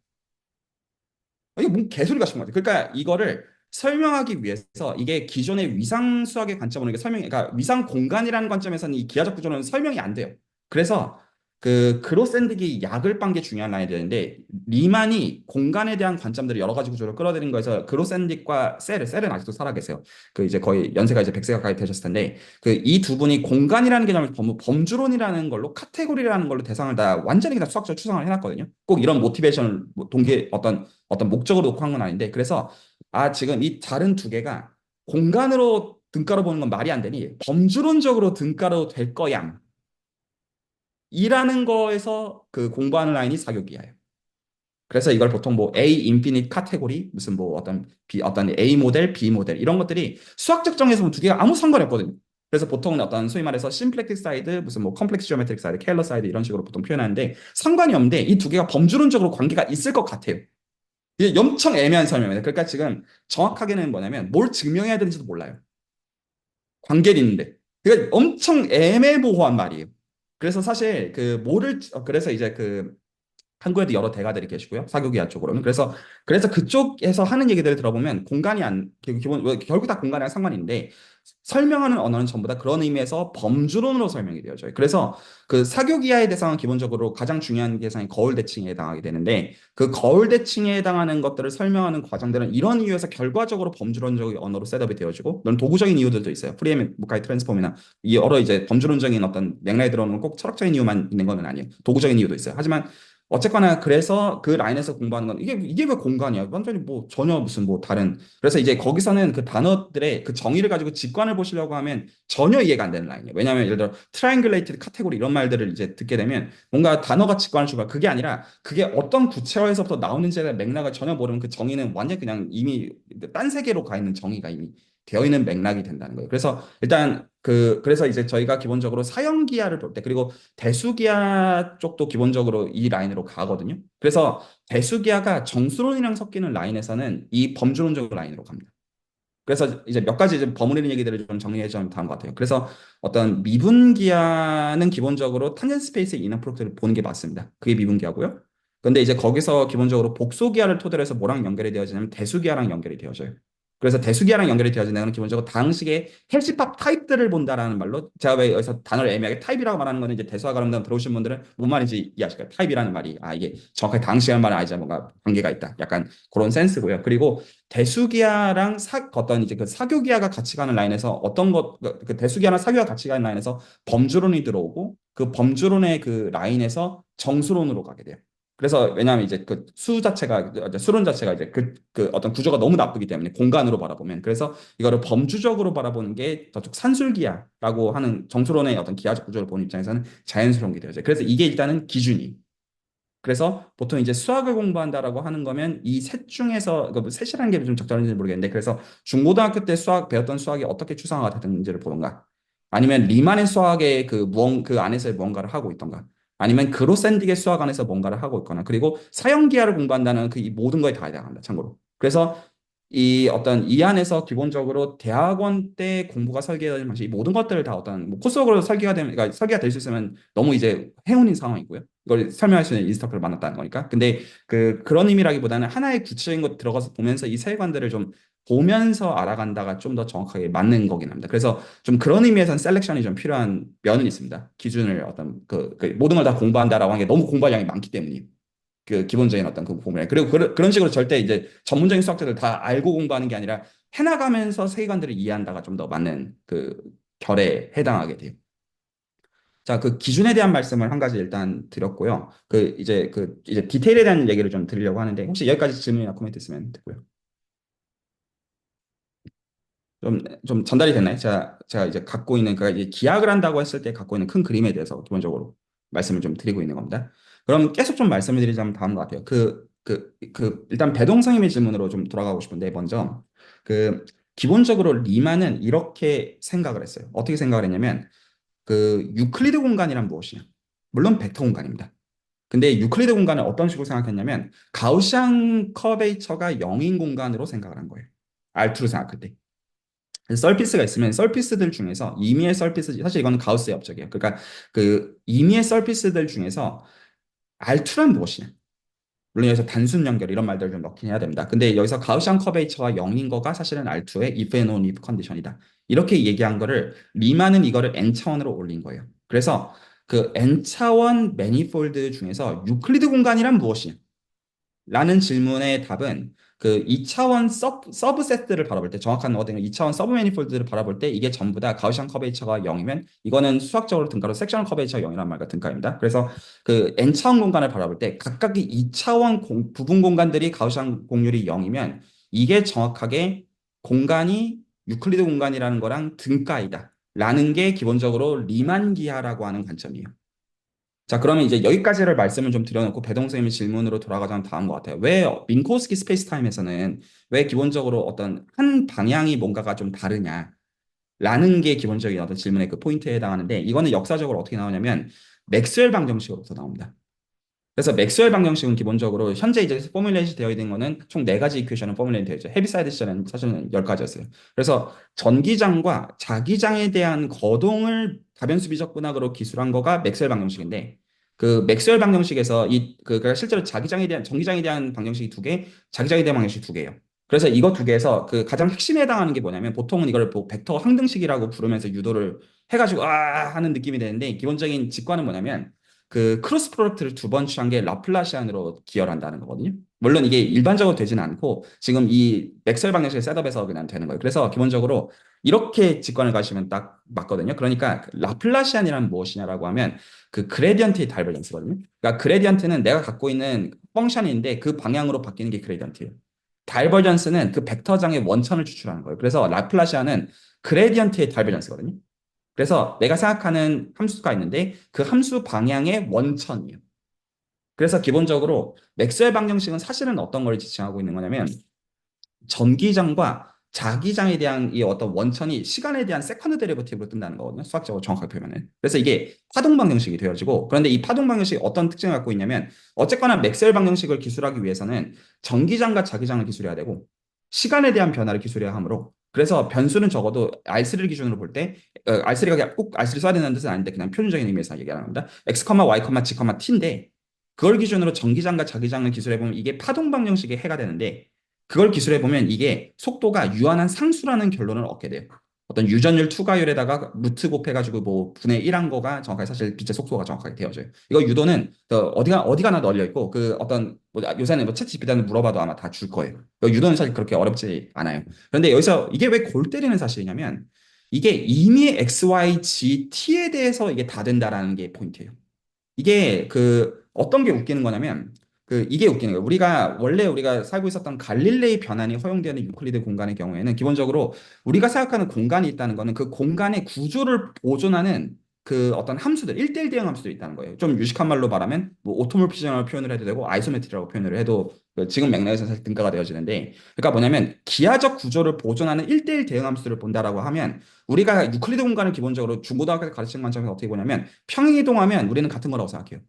이게 뭔 개소리 같은 거죠. 그러니까 이거를 설명하기 위해서 이게 기존의 위상 수학의 관점으로 이게 그러니까 위상 공간이라는 관점에서는 이 기하적 구조는 설명이 안 돼요. 그래서 그 그로샌드기 약을 빤 게 중요한 라인이 되는데 리만이 공간에 대한 관점들을 여러 가지 구조를 끌어들인 거에서 그로샌딕과 셀은 아직도 살아계세요. 그 이제 거의 연세가 이제 100세 가까이 되셨을 텐데 그 이 두 분이 공간이라는 개념을 범주론이라는 걸로 카테고리라는 걸로 대상을 다 완전히 그냥 수학적 추상을 해놨거든요. 꼭 이런 모티베이션 동기 어떤 목적으로 놓고 한 건 아닌데 그래서 아 지금 이 다른 두 개가 공간으로 등가로 보는 건 말이 안 되니 범주론적으로 등가로 될 거야 이라는 거에서 그 공부하는 라인이 사교기예요. 그래서 이걸 보통 뭐 A 인피니트 카테고리 무슨 뭐 어떤 A 모델, B 모델 이런 것들이 수학적 정에서 보면 두 개가 아무 상관이 없거든요. 그래서 보통은 어떤 소위 말해서 심플렉틱 사이드 무슨 뭐 컴플렉스 지오메트릭 사이드, 케일러 사이드 이런 식으로 보통 표현하는데 상관이 없는데 이 두 개가 범주론적으로 관계가 있을 것 같아요. 이게 엄청 애매한 설명입니다. 그러니까 지금 정확하게는 뭐냐면 뭘 증명해야 되는지도 몰라요. 관계는 있는데. 그러니까 엄청 애매모호한 말이에요. 그래서 사실 그래서 이제 그 한국에도 여러 대가들이 계시고요. 사교계야 쪽으로는. 그래서 그쪽에서 하는 얘기들을 들어보면 공간이 결국 다 공간이랑 상관이 있는데 설명하는 언어는 전부 다 그런 의미에서 범주론으로 설명이 되어져요. 그래서 그 사교기하의 대상은 기본적으로 가장 중요한 대상이 거울 대칭에 해당하게 되는데 그 거울 대칭에 해당하는 것들을 설명하는 과정들은 이런 이유에서 결과적으로 범주론적인 언어로 셋업이 되어지고 물론 도구적인 이유들도 있어요. 프리엠 무카이 트랜스폼이나 이 여러 이제 범주론적인 어떤 맥락에 들어오는 꼭 철학적인 이유만 있는 건 아니에요. 도구적인 이유도 있어요. 하지만 어쨌거나 그래서 그 라인에서 공부하는 건 이게 왜 공간이야? 완전히 뭐 전혀 무슨 뭐 다른 그래서 이제 거기서는 그 단어들의 그 정의를 가지고 직관을 보시려고 하면 전혀 이해가 안 되는 라인이에요. 왜냐하면 예를 들어 트라이앵글레이티드 카테고리 이런 말들을 이제 듣게 되면 뭔가 단어가 직관을 주고 그게 아니라 그게 어떤 구체어에서부터 나오는지에 대한 맥락을 전혀 모르면 그 정의는 완전 그냥 이미 딴 세계로 가 있는 정의가 이미 되어 있는 맥락이 된다는 거예요. 그래서 일단 그래서 이제 저희가 기본적으로 사형기하를 볼 때 그리고 대수기하 쪽도 기본적으로 이 라인으로 가거든요. 그래서 대수기하가 정수론이랑 섞이는 라인에서는 이 범주론적 라인으로 갑니다. 그래서 이제 몇 가지 좀 버무리는 얘기들을 좀 정리해 주면 다음 것 같아요. 그래서 어떤 미분기하는 기본적으로 탄젠트 스페이스의 이너 프로덕트를 보는 게 맞습니다. 그게 미분기하고요. 근데 이제 거기서 기본적으로 복소기하를 토대로 해서 뭐랑 연결이 되어지냐면 대수기하랑 연결이 되어져요. 그래서 대수기하랑 연결이 되어지는 건 기본적으로 다항식의 해시팝 타입들을 본다라는 말로, 제가 왜 여기서 단어를 애매하게 타입이라고 말하는 거는 이제 대수학 가름당 들어오신 분들은 뭔 말인지 이해하실 거예요. 타입이라는 말이 이게 정확하게 다항식이라는 말은 아니지 뭔가 관계가 있다. 약간 그런 센스고요. 그리고 대수기하랑 어떤 이제 그 사교기하가 같이 가는 라인에서 어떤 그 대수기하나 사교가 같이 가는 라인에서 범주론이 들어오고 그 범주론의 그 라인에서 정수론으로 가게 돼요. 그래서 왜냐하면 이제 그 수 자체가 수론 자체가 이제 그 어떤 구조가 너무 나쁘기 때문에 공간으로 바라보면, 그래서 이거를 범주적으로 바라보는 게 저쪽 산술기하라고 하는 정수론의 어떤 기하적 구조를 보는 입장에서는 자연스러운 게 되어져요. 그래서 이게 일단은 기준이. 그래서 보통 이제 수학을 공부한다라고 하는 거면 이 셋 중에서 셋이라는 게 좀 적절한지 모르겠는데, 그래서 중고등학교 때 수학 배웠던 수학이 어떻게 추상화가 되는지를 보던가, 아니면 리만의 수학의 그 안에서의 무언가를 하고 있던가, 아니면 그로샌딕의 수학 안에서 뭔가를 하고 있거나, 그리고 사형기하를 공부한다는 그 이 모든 거에 다 해당합니다. 참고로. 그래서 이 어떤 이 안에서 기본적으로 대학원 때 공부가 설계되는 방식, 이 모든 것들을 다 어떤 뭐 코스적으로 설계가 되면, 그러니까 설계가 될 수 있으면 너무 이제 행운인 상황이고요. 이걸 설명할 수 있는 인스트럭터를 만났다는 거니까. 근데 그런 의미라기보다는 하나의 구체적인 것 들어가서 보면서 이 세관들을 좀 보면서 알아간다가 좀 더 정확하게 맞는 거긴 합니다. 그래서 좀 그런 의미에서는 셀렉션이 좀 필요한 면은 있습니다. 기준을 어떤 그 모든 걸 다 공부한다라고 하는 게 너무 공부할 양이 많기 때문이에요. 그 기본적인 어떤 그 부분에. 그리고 그런 식으로 절대 이제 전문적인 수학자들 다 알고 공부하는 게 아니라 해나가면서 세계관들을 이해한다가 좀 더 맞는 그 결에 해당하게 돼요. 자, 그 기준에 대한 말씀을 한 가지 일단 드렸고요. 이제 디테일에 대한 얘기를 좀 드리려고 하는데, 혹시 여기까지 질문이나 코멘트 있으면 듣고요. 좀 전달이 됐나요? 제가 이제 갖고 있는, 그러니까 이제 기약을 한다고 했을 때 갖고 있는 큰 그림에 대해서 기본적으로 말씀을 좀 드리고 있는 겁니다. 그럼 계속 좀 말씀을 드리자면 다음 것 같아요. 일단 배동성님의 질문으로 좀 돌아가고 싶은데, 먼저, 그, 기본적으로 리만은 이렇게 생각을 했어요. 어떻게 생각을 했냐면, 유클리드 공간이란 무엇이냐? 물론 벡터 공간입니다. 근데 유클리드 공간을 어떤 식으로 생각했냐면, 가우시안 커베이처가 0인 공간으로 생각을 한 거예요. R2로 생각할 때. 서피스가 있으면 서피스들 중에서 임의의 서피스, 사실 이거는 가우스의 법칙이에요. 그러니까 그 임의의 서피스들 중에서 R2란 무엇이냐? 물론 여기서 단순 연결 이런 말들을 좀 넣긴 해야 됩니다. 근데 여기서 가우시안 커베이처가 0인 거가 사실은 R2의 if and only if 컨디션이다. 이렇게 얘기한 거를 리만은 이거를 n차원으로 올린 거예요. 그래서 그 n차원 매니폴드 중에서 유클리드 공간이란 무엇이냐? 라는 질문의 답은 그 2차원 서브셋들을 바라볼 때, 정확한 어딩은 2차원 서브 매니폴드를 바라볼 때 이게 전부 다 가우시안 커베이처가 0이면 이거는 수학적으로 등가로 섹셔널 커베이처 0이란 말과 등가입니다. 그래서 그 n차원 공간을 바라볼 때 각각의 2차원 부분 공간들이 가우시안 공률이 0이면 이게 정확하게 공간이 유클리드 공간이라는 거랑 등가이다. 라는 게 기본적으로 리만 기하라고 하는 관점이에요. 자, 그러면 이제 여기까지를 말씀을 좀 드려놓고 배동 선생님의 질문으로 돌아가자면 다음 것 같아요. 왜 민코스키 스페이스 타임에서는 왜 기본적으로 어떤 한 방향이 뭔가가 좀 다르냐라는 게 기본적인 어떤 질문의 그 포인트에 해당하는데, 이거는 역사적으로 어떻게 나오냐면 맥스웰 방정식으로부터 나옵니다. 그래서 맥스웰 방정식은 기본적으로 현재 이제 포뮬레이션 되어 있는 거는 총 4가지 이퀘이션은 포뮬레이션 되어 있죠. 헤비사이드 시절에는 사실은 10가지였어요. 그래서 전기장과 자기장에 대한 거동을 다변수 비적분학으로 기술한 거가 맥스웰 방정식인데, 그 맥스웰 방정식에서 그러니까 실제로 전기장에 대한 방정식이 2개, 자기장에 대한 방정식이 2개예요. 그래서 이거 2개에서 그 가장 핵심에 해당하는 게 뭐냐면, 보통은 이걸 뭐 벡터 항등식이라고 부르면서 유도를 해가지고 하는 느낌이 되는데, 기본적인 직관은 뭐냐면 그 크로스 프로덕트를 2번 취한 게 라플라시안으로 기여한다는 거거든요. 물론 이게 일반적으로 되지는 않고 지금 이 맥스웰 방정식의 셋업에서 그냥 되는 거예요. 그래서 기본적으로 이렇게 직관을 가시면 딱 맞거든요. 그러니까 라플라시안이란 무엇이냐라고 하면 그 그레디언트의 다이버전스거든요. 그러니까 그레디언트는 내가 갖고 있는 펑션인데 그 방향으로 바뀌는 게 그레디언트예요. 다이버전스는 그 벡터장의 원천을 추출하는 거예요. 그래서 라플라시안은 그레디언트의 다이버전스거든요. 그래서 내가 생각하는 함수가 있는데 그 함수 방향의 원천이에요. 그래서 기본적으로 맥스웰 방정식은 사실은 어떤 걸 지칭하고 있는 거냐면, 전기장과 자기장에 대한 이 어떤 원천이 시간에 대한 세컨드 데리버티브로 뜬다는 거거든요. 수학적으로 정확하게 표현은. 그래서 이게 파동 방정식이 되어지고, 그런데 이 파동 방정식이 어떤 특징을 갖고 있냐면, 어쨌거나 맥스웰 방정식을 기술하기 위해서는 전기장과 자기장을 기술해야 되고 시간에 대한 변화를 기술해야 하므로, 그래서 변수는 적어도 R3를 기준으로 볼 때 R3가 꼭 R3 써야 되는 뜻은 아닌데 그냥 표준적인 의미에서 얘기하는 겁니다. X, Y, G, T인데 그걸 기준으로 전기장과 자기장을 기술해보면 이게 파동 방정식의 해가 되는데 그걸 기술해보면 이게 속도가 유한한 상수라는 결론을 얻게 돼요. 어떤 유전율 투가율에다가 루트 곱해가지고 뭐 분의 1한 거가 정확하게 사실 빛의 속도가 정확하게 되어져요. 이거 유도는 어디가나 널려 있고 그 어떤 뭐 요새는 뭐 챗GPT한테 물어봐도 아마 다 줄 거예요. 이거 유도는 사실 그렇게 어렵지 않아요. 그런데 여기서 이게 왜 골 때리는 사실이냐면 이게 이미 X, Y, G, T에 대해서 이게 다 된다라는 게 포인트예요. 이게 그 어떤 게 웃기는 거냐면 그 이게 웃기는 거예요. 우리가 살고 있었던 갈릴레이 변환이 허용되는 유클리드 공간의 경우에는 기본적으로 우리가 생각하는 공간이 있다는 거는 그 공간의 구조를 보존하는 그 어떤 함수들, 1대1 대응 함수들이 있다는 거예요. 좀 유식한 말로 말하면 뭐 오토몰피즘이라고 표현을 해도 되고 아이소메트리라고 표현을 해도 그 지금 맥락에서 사실 등가가 되어지는데 그러니까 뭐냐면 기하적 구조를 보존하는 1대1 대응 함수를 본다라고 하면 우리가 유클리드 공간을 기본적으로 중고등학교에서 가르치는 관점에서 어떻게 보냐면 평행이동하면 우리는 같은 거라고 생각해요.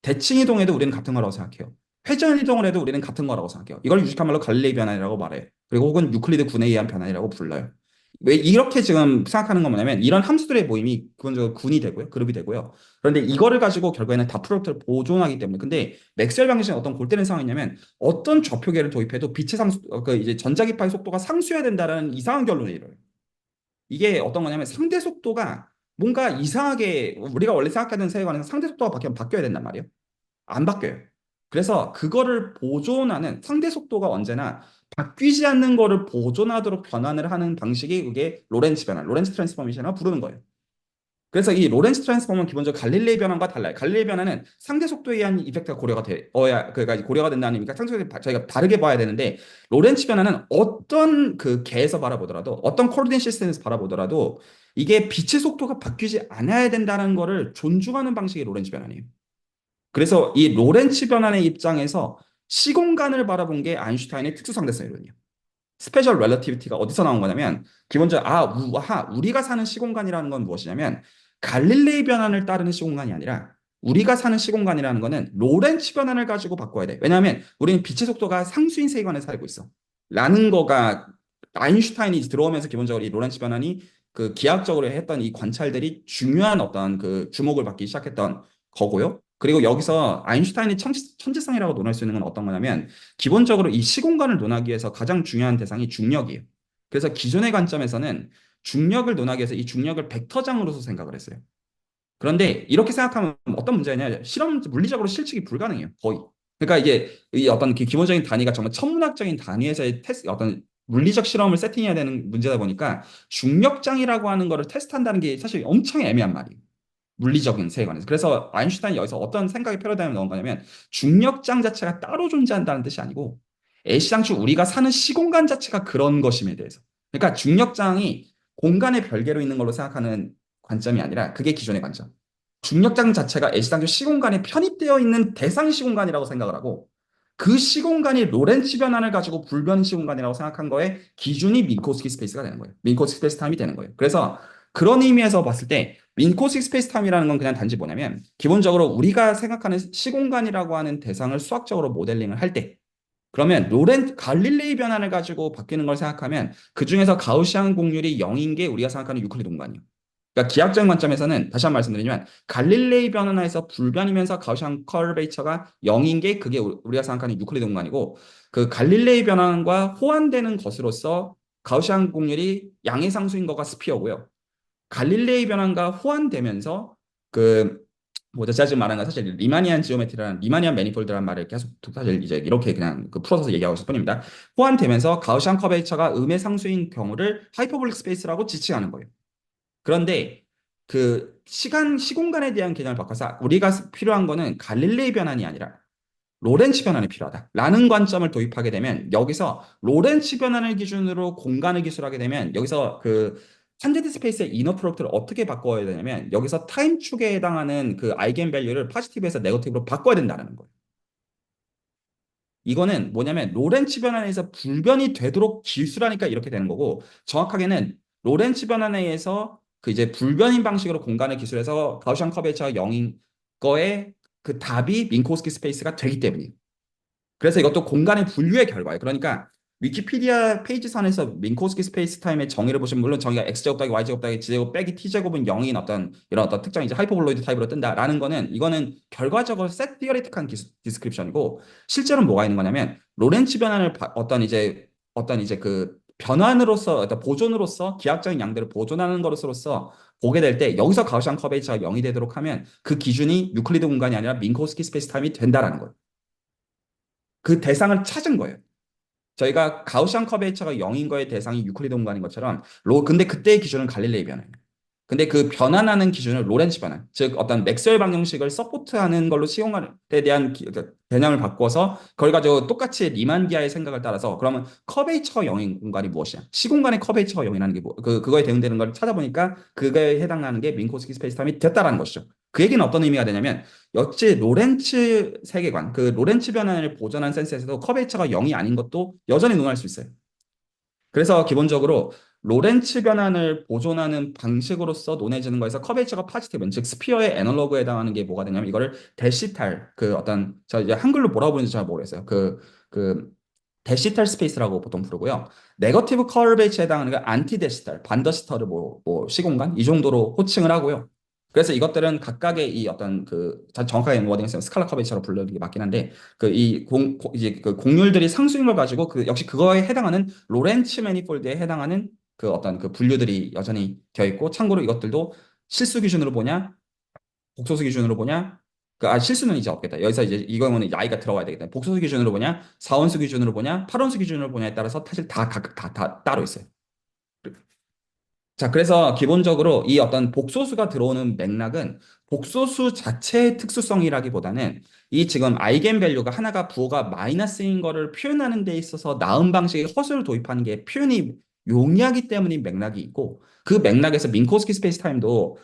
대칭이동해도 우리는 같은 거라고 생각해요. 회전이동을 해도 우리는 같은 거라고 생각해요. 이걸 유식한 말로 갈릴레이 변환이라고 말해요. 그리고 혹은 유클리드 군에 의한 변환이라고 불러요. 왜 이렇게 지금 생각하는 건 뭐냐면 이런 함수들의 모임이 기본적으로 군이 되고요. 그룹이 되고요. 그런데 이거를 가지고 결국에는 다 프로덕트를 보존하기 때문에 근데 맥스웰 방정식은 어떤 골 때리는 상황이냐면 어떤 좌표계를 도입해도 빛의 상수 그 이제 전자기파의 속도가 상수해야 된다는 이상한 결론을 이뤄요. 이게 어떤 거냐면 상대 속도가 뭔가 이상하게 우리가 원래 생각하는 세계관에서 상대 속도가 바뀌어야 된단 말이에요. 안 바뀌어요. 그래서 그거를 보존하는 상대 속도가 언제나 바뀌지 않는 거를 보존하도록 변환을 하는 방식이 그게 로렌츠 변환, 로렌츠 트랜스포메이션이라고 부르는 거예요. 그래서 이 로렌츠 트랜스폼은 기본적으로 갈릴레이 변환과 달라요. 갈릴레이 변환은 상대 속도에 의한 이펙트가 고려가 되어야 그러니까 고려가 된다는 의미가 상대 속도 저희가 다르게 봐야 되는데 로렌츠 변환은 어떤 그 계에서 바라보더라도 어떤 코르디네이션 시스템에서 바라보더라도 이게 빛의 속도가 바뀌지 않아야 된다는 거를 존중하는 방식이 로렌츠 변환이에요. 그래서 이 로렌츠 변환의 입장에서 시공간을 바라본 게 아인슈타인의 특수상대성 이론이에요. 스페셜 렐러티비티가 어디서 나온 거냐면 기본적으로 우리가 사는 시공간이라는 건 무엇이냐면 갈릴레이 변환을 따르는 시공간이 아니라 우리가 사는 시공간이라는 거는 로렌츠 변환을 가지고 바꿔야 돼. 왜냐하면 우리는 빛의 속도가 상수인 세계관에 살고 있어. 라는 거가 아인슈타인이 들어오면서 기본적으로 이 로렌츠 변환이 그 기하학적으로 했던 이 관찰들이 중요한 어떤 그 주목을 받기 시작했던 거고요. 그리고 여기서 아인슈타인의 천재성이라고 논할 수 있는 건 어떤 거냐면 기본적으로 이 시공간을 논하기 위해서 가장 중요한 대상이 중력이에요. 그래서 기존의 관점에서는 중력을 논하기 위해서 이 중력을 벡터장으로서 생각을 했어요. 그런데 이렇게 생각하면 어떤 문제냐? 물리적으로 실측이 불가능해요. 거의. 그러니까 이게 이 어떤 기본적인 단위가 정말 천문학적인 단위에서의 어떤 물리적 실험을 세팅해야 되는 문제다 보니까 중력장이라고 하는 거를 테스트한다는 게 사실 엄청 애매한 말이에요. 물리적인 세계관에서. 그래서 아인슈타인이 여기서 어떤 생각의 패러다임을 넣은 거냐면 중력장 자체가 따로 존재한다는 뜻이 아니고 애시당초 우리가 사는 시공간 자체가 그런 것임에 대해서. 그러니까 중력장이 공간의 별개로 있는 걸로 생각하는 관점이 아니라 그게 기존의 관점. 중력장 자체가 애시당초 시공간에 편입되어 있는 대상 시공간이라고 생각을 하고 그 시공간이 로렌츠 변환을 가지고 불변 시공간이라고 생각한 거에 기준이 민코스키 스페이스가 되는 거예요. 민코스키 스페이스 타임이 되는 거예요. 그래서 그런 의미에서 봤을 때 민코스키 스페이스 타임이라는 건 그냥 단지 뭐냐면 기본적으로 우리가 생각하는 시공간이라고 하는 대상을 수학적으로 모델링을 할 때 그러면 갈릴레이 변환을 가지고 바뀌는 걸 생각하면 그 중에서 가우시안 곡률이 0인 게 우리가 생각하는 유클리드 공간이에요. 그러니까 기하학적인 관점에서는 다시 한번 말씀드리면 갈릴레이 변환에서 불변이면서 가우시안 커베이처가 0인 게 그게 우리가 생각하는 유클리드 공간이고 그 갈릴레이 변환과 호환되는 것으로서 가우시안 곡률이 양의 상수인 거가 스피어고요. 갈릴레이 변환과 호환되면서 그 뭐죠? 제가 지금 말하는 건 사실 리마니안 지오메트리라는 리마니안 매니폴드라는 말을 계속 사실 이제 이렇게 그냥 그 풀어서 얘기하고 있을 뿐입니다. 호환되면서 가우시안 커베이처가 음의 상수인 경우를 하이퍼볼릭 스페이스라고 지칭하는 거예요. 그런데 그 시공간에 대한 개념을 바꿔서 우리가 필요한 거는 갈릴레이 변환이 아니라 로렌츠 변환이 필요하다라는 관점을 도입하게 되면 여기서 로렌츠 변환을 기준으로 공간을 기술하게 되면 여기서 그 탄젠트 스페이스의 이너 프로덕트를 어떻게 바꿔야 되냐면 여기서 타임 축에 해당하는 그 아이겐 밸류를 포지티브에서 네거티브로 바꿔야 된다는 거예요. 이거는 뭐냐면 로렌츠 변환에서 불변이 되도록 기술하니까 이렇게 되는 거고 정확하게는 로렌츠 변환에 의해서 그 이제 불변인 방식으로 공간을 기술해서 가우시안 커베이처가 0인 거에 그 답이 민코스키 스페이스가 되기 때문이에요. 그래서 이것도 공간의 분류의 결과예요. 그러니까 위키피디아 페이지 선에서 민코스키 스페이스 타임의 정의를 보시면 물론 정의가 x제곱 더하기 y제곱 더하기 g제곱 빼기 t제곱은 0인 어떤 이런 어떤 특정 이제 하이퍼볼로이드 타입으로 뜬다라는 거는 이거는 결과적으로 셋 티어리틱한 디스크립션이고 실제로는 뭐가 있는 거냐면 로렌츠 변환을 어떤 이제 그 변환으로서 어떤 보존으로서 기하학적인 양들을 보존하는 것으로서 보게 될 때 여기서 가우시안 커베이처가 0이 되도록 하면 그 기준이 유클리드 공간이 아니라 민코스키 스페이스 타임이 된다라는 거예요. 그 대상을 찾은 거예요. 저희가 가우시안 커베이처가 0인 거의 대상이 유클리드 공간인 것처럼 근데 그때의 기준은 갈릴레이 변화예요. 근데 그 변환하는 기준을 로렌츠 변환, 즉 어떤 맥스웰 방정식을 서포트하는 걸로 시공에 대한 그러니까 개념을 바꿔서 그걸 가지고 똑같이 리만 기하의 생각을 따라서 그러면 커베이처가 0인 공간이 무엇이냐? 시공간의 커베이처가 0이라는 게 그거에 대응되는 걸 찾아보니까 그거에 해당하는 게 민코스키 스페이스 타임이 됐다라는 것이죠. 그 얘기는 어떤 의미가 되냐면 역시 로렌츠 세계관, 그 로렌츠 변환을 보존한 센스에서도 커베이처가 0이 아닌 것도 여전히 논할 수 있어요. 그래서 기본적으로 로렌츠 변환을 보존하는 방식으로서 논해지는 거에서 커베이처가 파지티브, 즉 스피어의 애널로그에 해당하는 게 뭐가 되냐면 이거를 데시탈 그 어떤 저 이제 한글로 뭐라고 부르는지 잘 모르겠어요. 그 데시탈 스페이스라고 보통 부르고요. 네거티브 커베이처에 해당하는 게 안티 데시탈, 반더시터를 뭐 시공간 이 정도로 호칭을 하고요. 그래서 이것들은 각각의 이 어떤 정확하게 워딩은 스칼라 커베이처로 부르는 게 맞긴 한데 이제 그 공률들이 상수인 걸 가지고 역시 그거에 해당하는 로렌츠 매니폴드에 해당하는 그 어떤 그 분류들이 여전히 되어 있고 참고로 이것들도 실수 기준으로 보냐 복소수 기준으로 보냐 실수는 이제 없겠다. 여기서 이제 이 경우는 i가 들어가야 되겠다. 복소수 기준으로 보냐 4원수 기준으로 보냐 8원수 기준으로 보냐에 따라서 사실 다 각각 다 따로 있어요. 자, 그래서 기본적으로 이 어떤 복소수가 들어오는 맥락은 복소수 자체의 특수성이라기보다는 이 지금 아이겐 밸류가 하나가 부호가 마이너스인 거를 표현하는 데 있어서 나은 방식의 허술을 도입하는 게 표현이 용이하기 때문인 맥락이 있고 그 맥락에서 민코스키 스페이스 타임도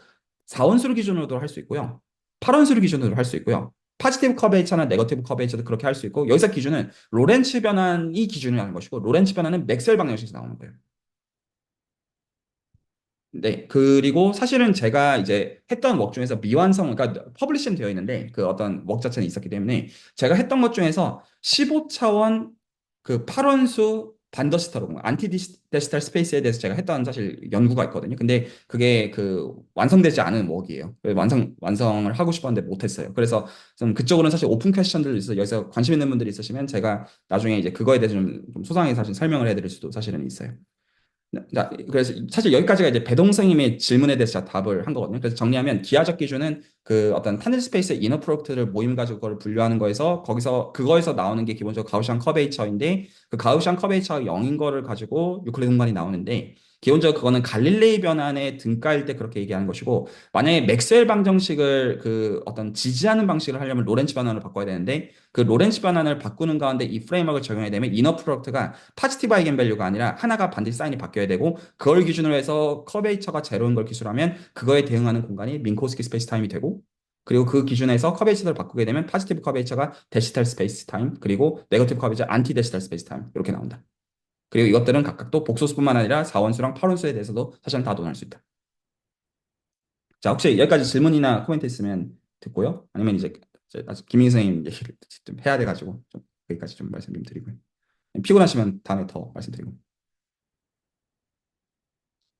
4원수를 기준으로도 할 수 있고요. 8원수를 기준으로 할 수 있고요. 파지티브 커베이처나 네거티브 커베이처도 그렇게 할 수 있고 여기서 기준은 로렌츠 변환이 기준이라는 것이고 로렌츠 변환은 맥스웰 방정식에서 나오는 거예요. 네, 그리고 사실은 제가 이제 했던 웍 중에서 미완성, 그러니까 퍼블리싱 되어 있는데 그 어떤 웍 자체는 있었기 때문에 제가 했던 것 중에서 15차원 그 8원수 반더스타로 안티 데시탈 스페이스에 대해서 제가 했던 사실 연구가 있거든요. 근데 그게 그 완성되지 않은 웍이에요. 그래서 완성을 하고 싶었는데 못했어요. 그래서 좀 그쪽으로는 사실 오픈 퀘스천들 있어 여기서 관심 있는 분들이 있으시면 제가 나중에 이제 그거에 대해서 좀 소상하게 사실 설명을 해드릴 수도 사실은 있어요. 자, 그래서 사실 여기까지가 이제 배동 선생님의 질문에 대해서 제가 답을 한 거거든요. 그래서 정리하면 기하적 기준은 그 어떤 타늘 스페이스의 이너 프로덕트를 모임 가지고 그걸 분류하는 거에서 그거에서 나오는 게 기본적으로 가우시안 커베이처인데 그 가우시안 커베이처가 0인 거를 가지고 유클리드 공간이 나오는데 기본적으로 그거는 갈릴레이 변환의 등가일 때 그렇게 얘기하는 것이고 만약에 맥스웰 방정식을 그 어떤 지지하는 방식을 하려면 로렌츠 변환을 바꿔야 되는데 그 로렌츠 변환을 바꾸는 가운데 이 프레임워크를 적용해야 되면 이너 프로덕트가 파지티브 아이겐 밸류가 아니라 하나가 반드시 사인이 바뀌어야 되고 그걸 기준으로 해서 커베이처가 제로인 걸 기술하면 그거에 대응하는 공간이 민코스키 스페이스 타임이 되고 그리고 그 기준에서 커베이처를 바꾸게 되면 파지티브 커베이처가 데시탈 스페이스 타임 그리고 네거티브 커베이처 안티 데시탈 스페이스 타임 이렇게 나온다. 그리고 이것들은 각각 또 복소수뿐만 아니라 4원수랑 8원수에 대해서도 사실은 다 논할 수 있다. 자, 혹시 여기까지 질문이나 코멘트 있으면 듣고요. 아니면 이제 김민희 선생님 얘기를 좀 해야 돼가지고 좀 여기까지 좀 말씀 좀 드리고요. 피곤하시면 다음에 더 말씀드리고.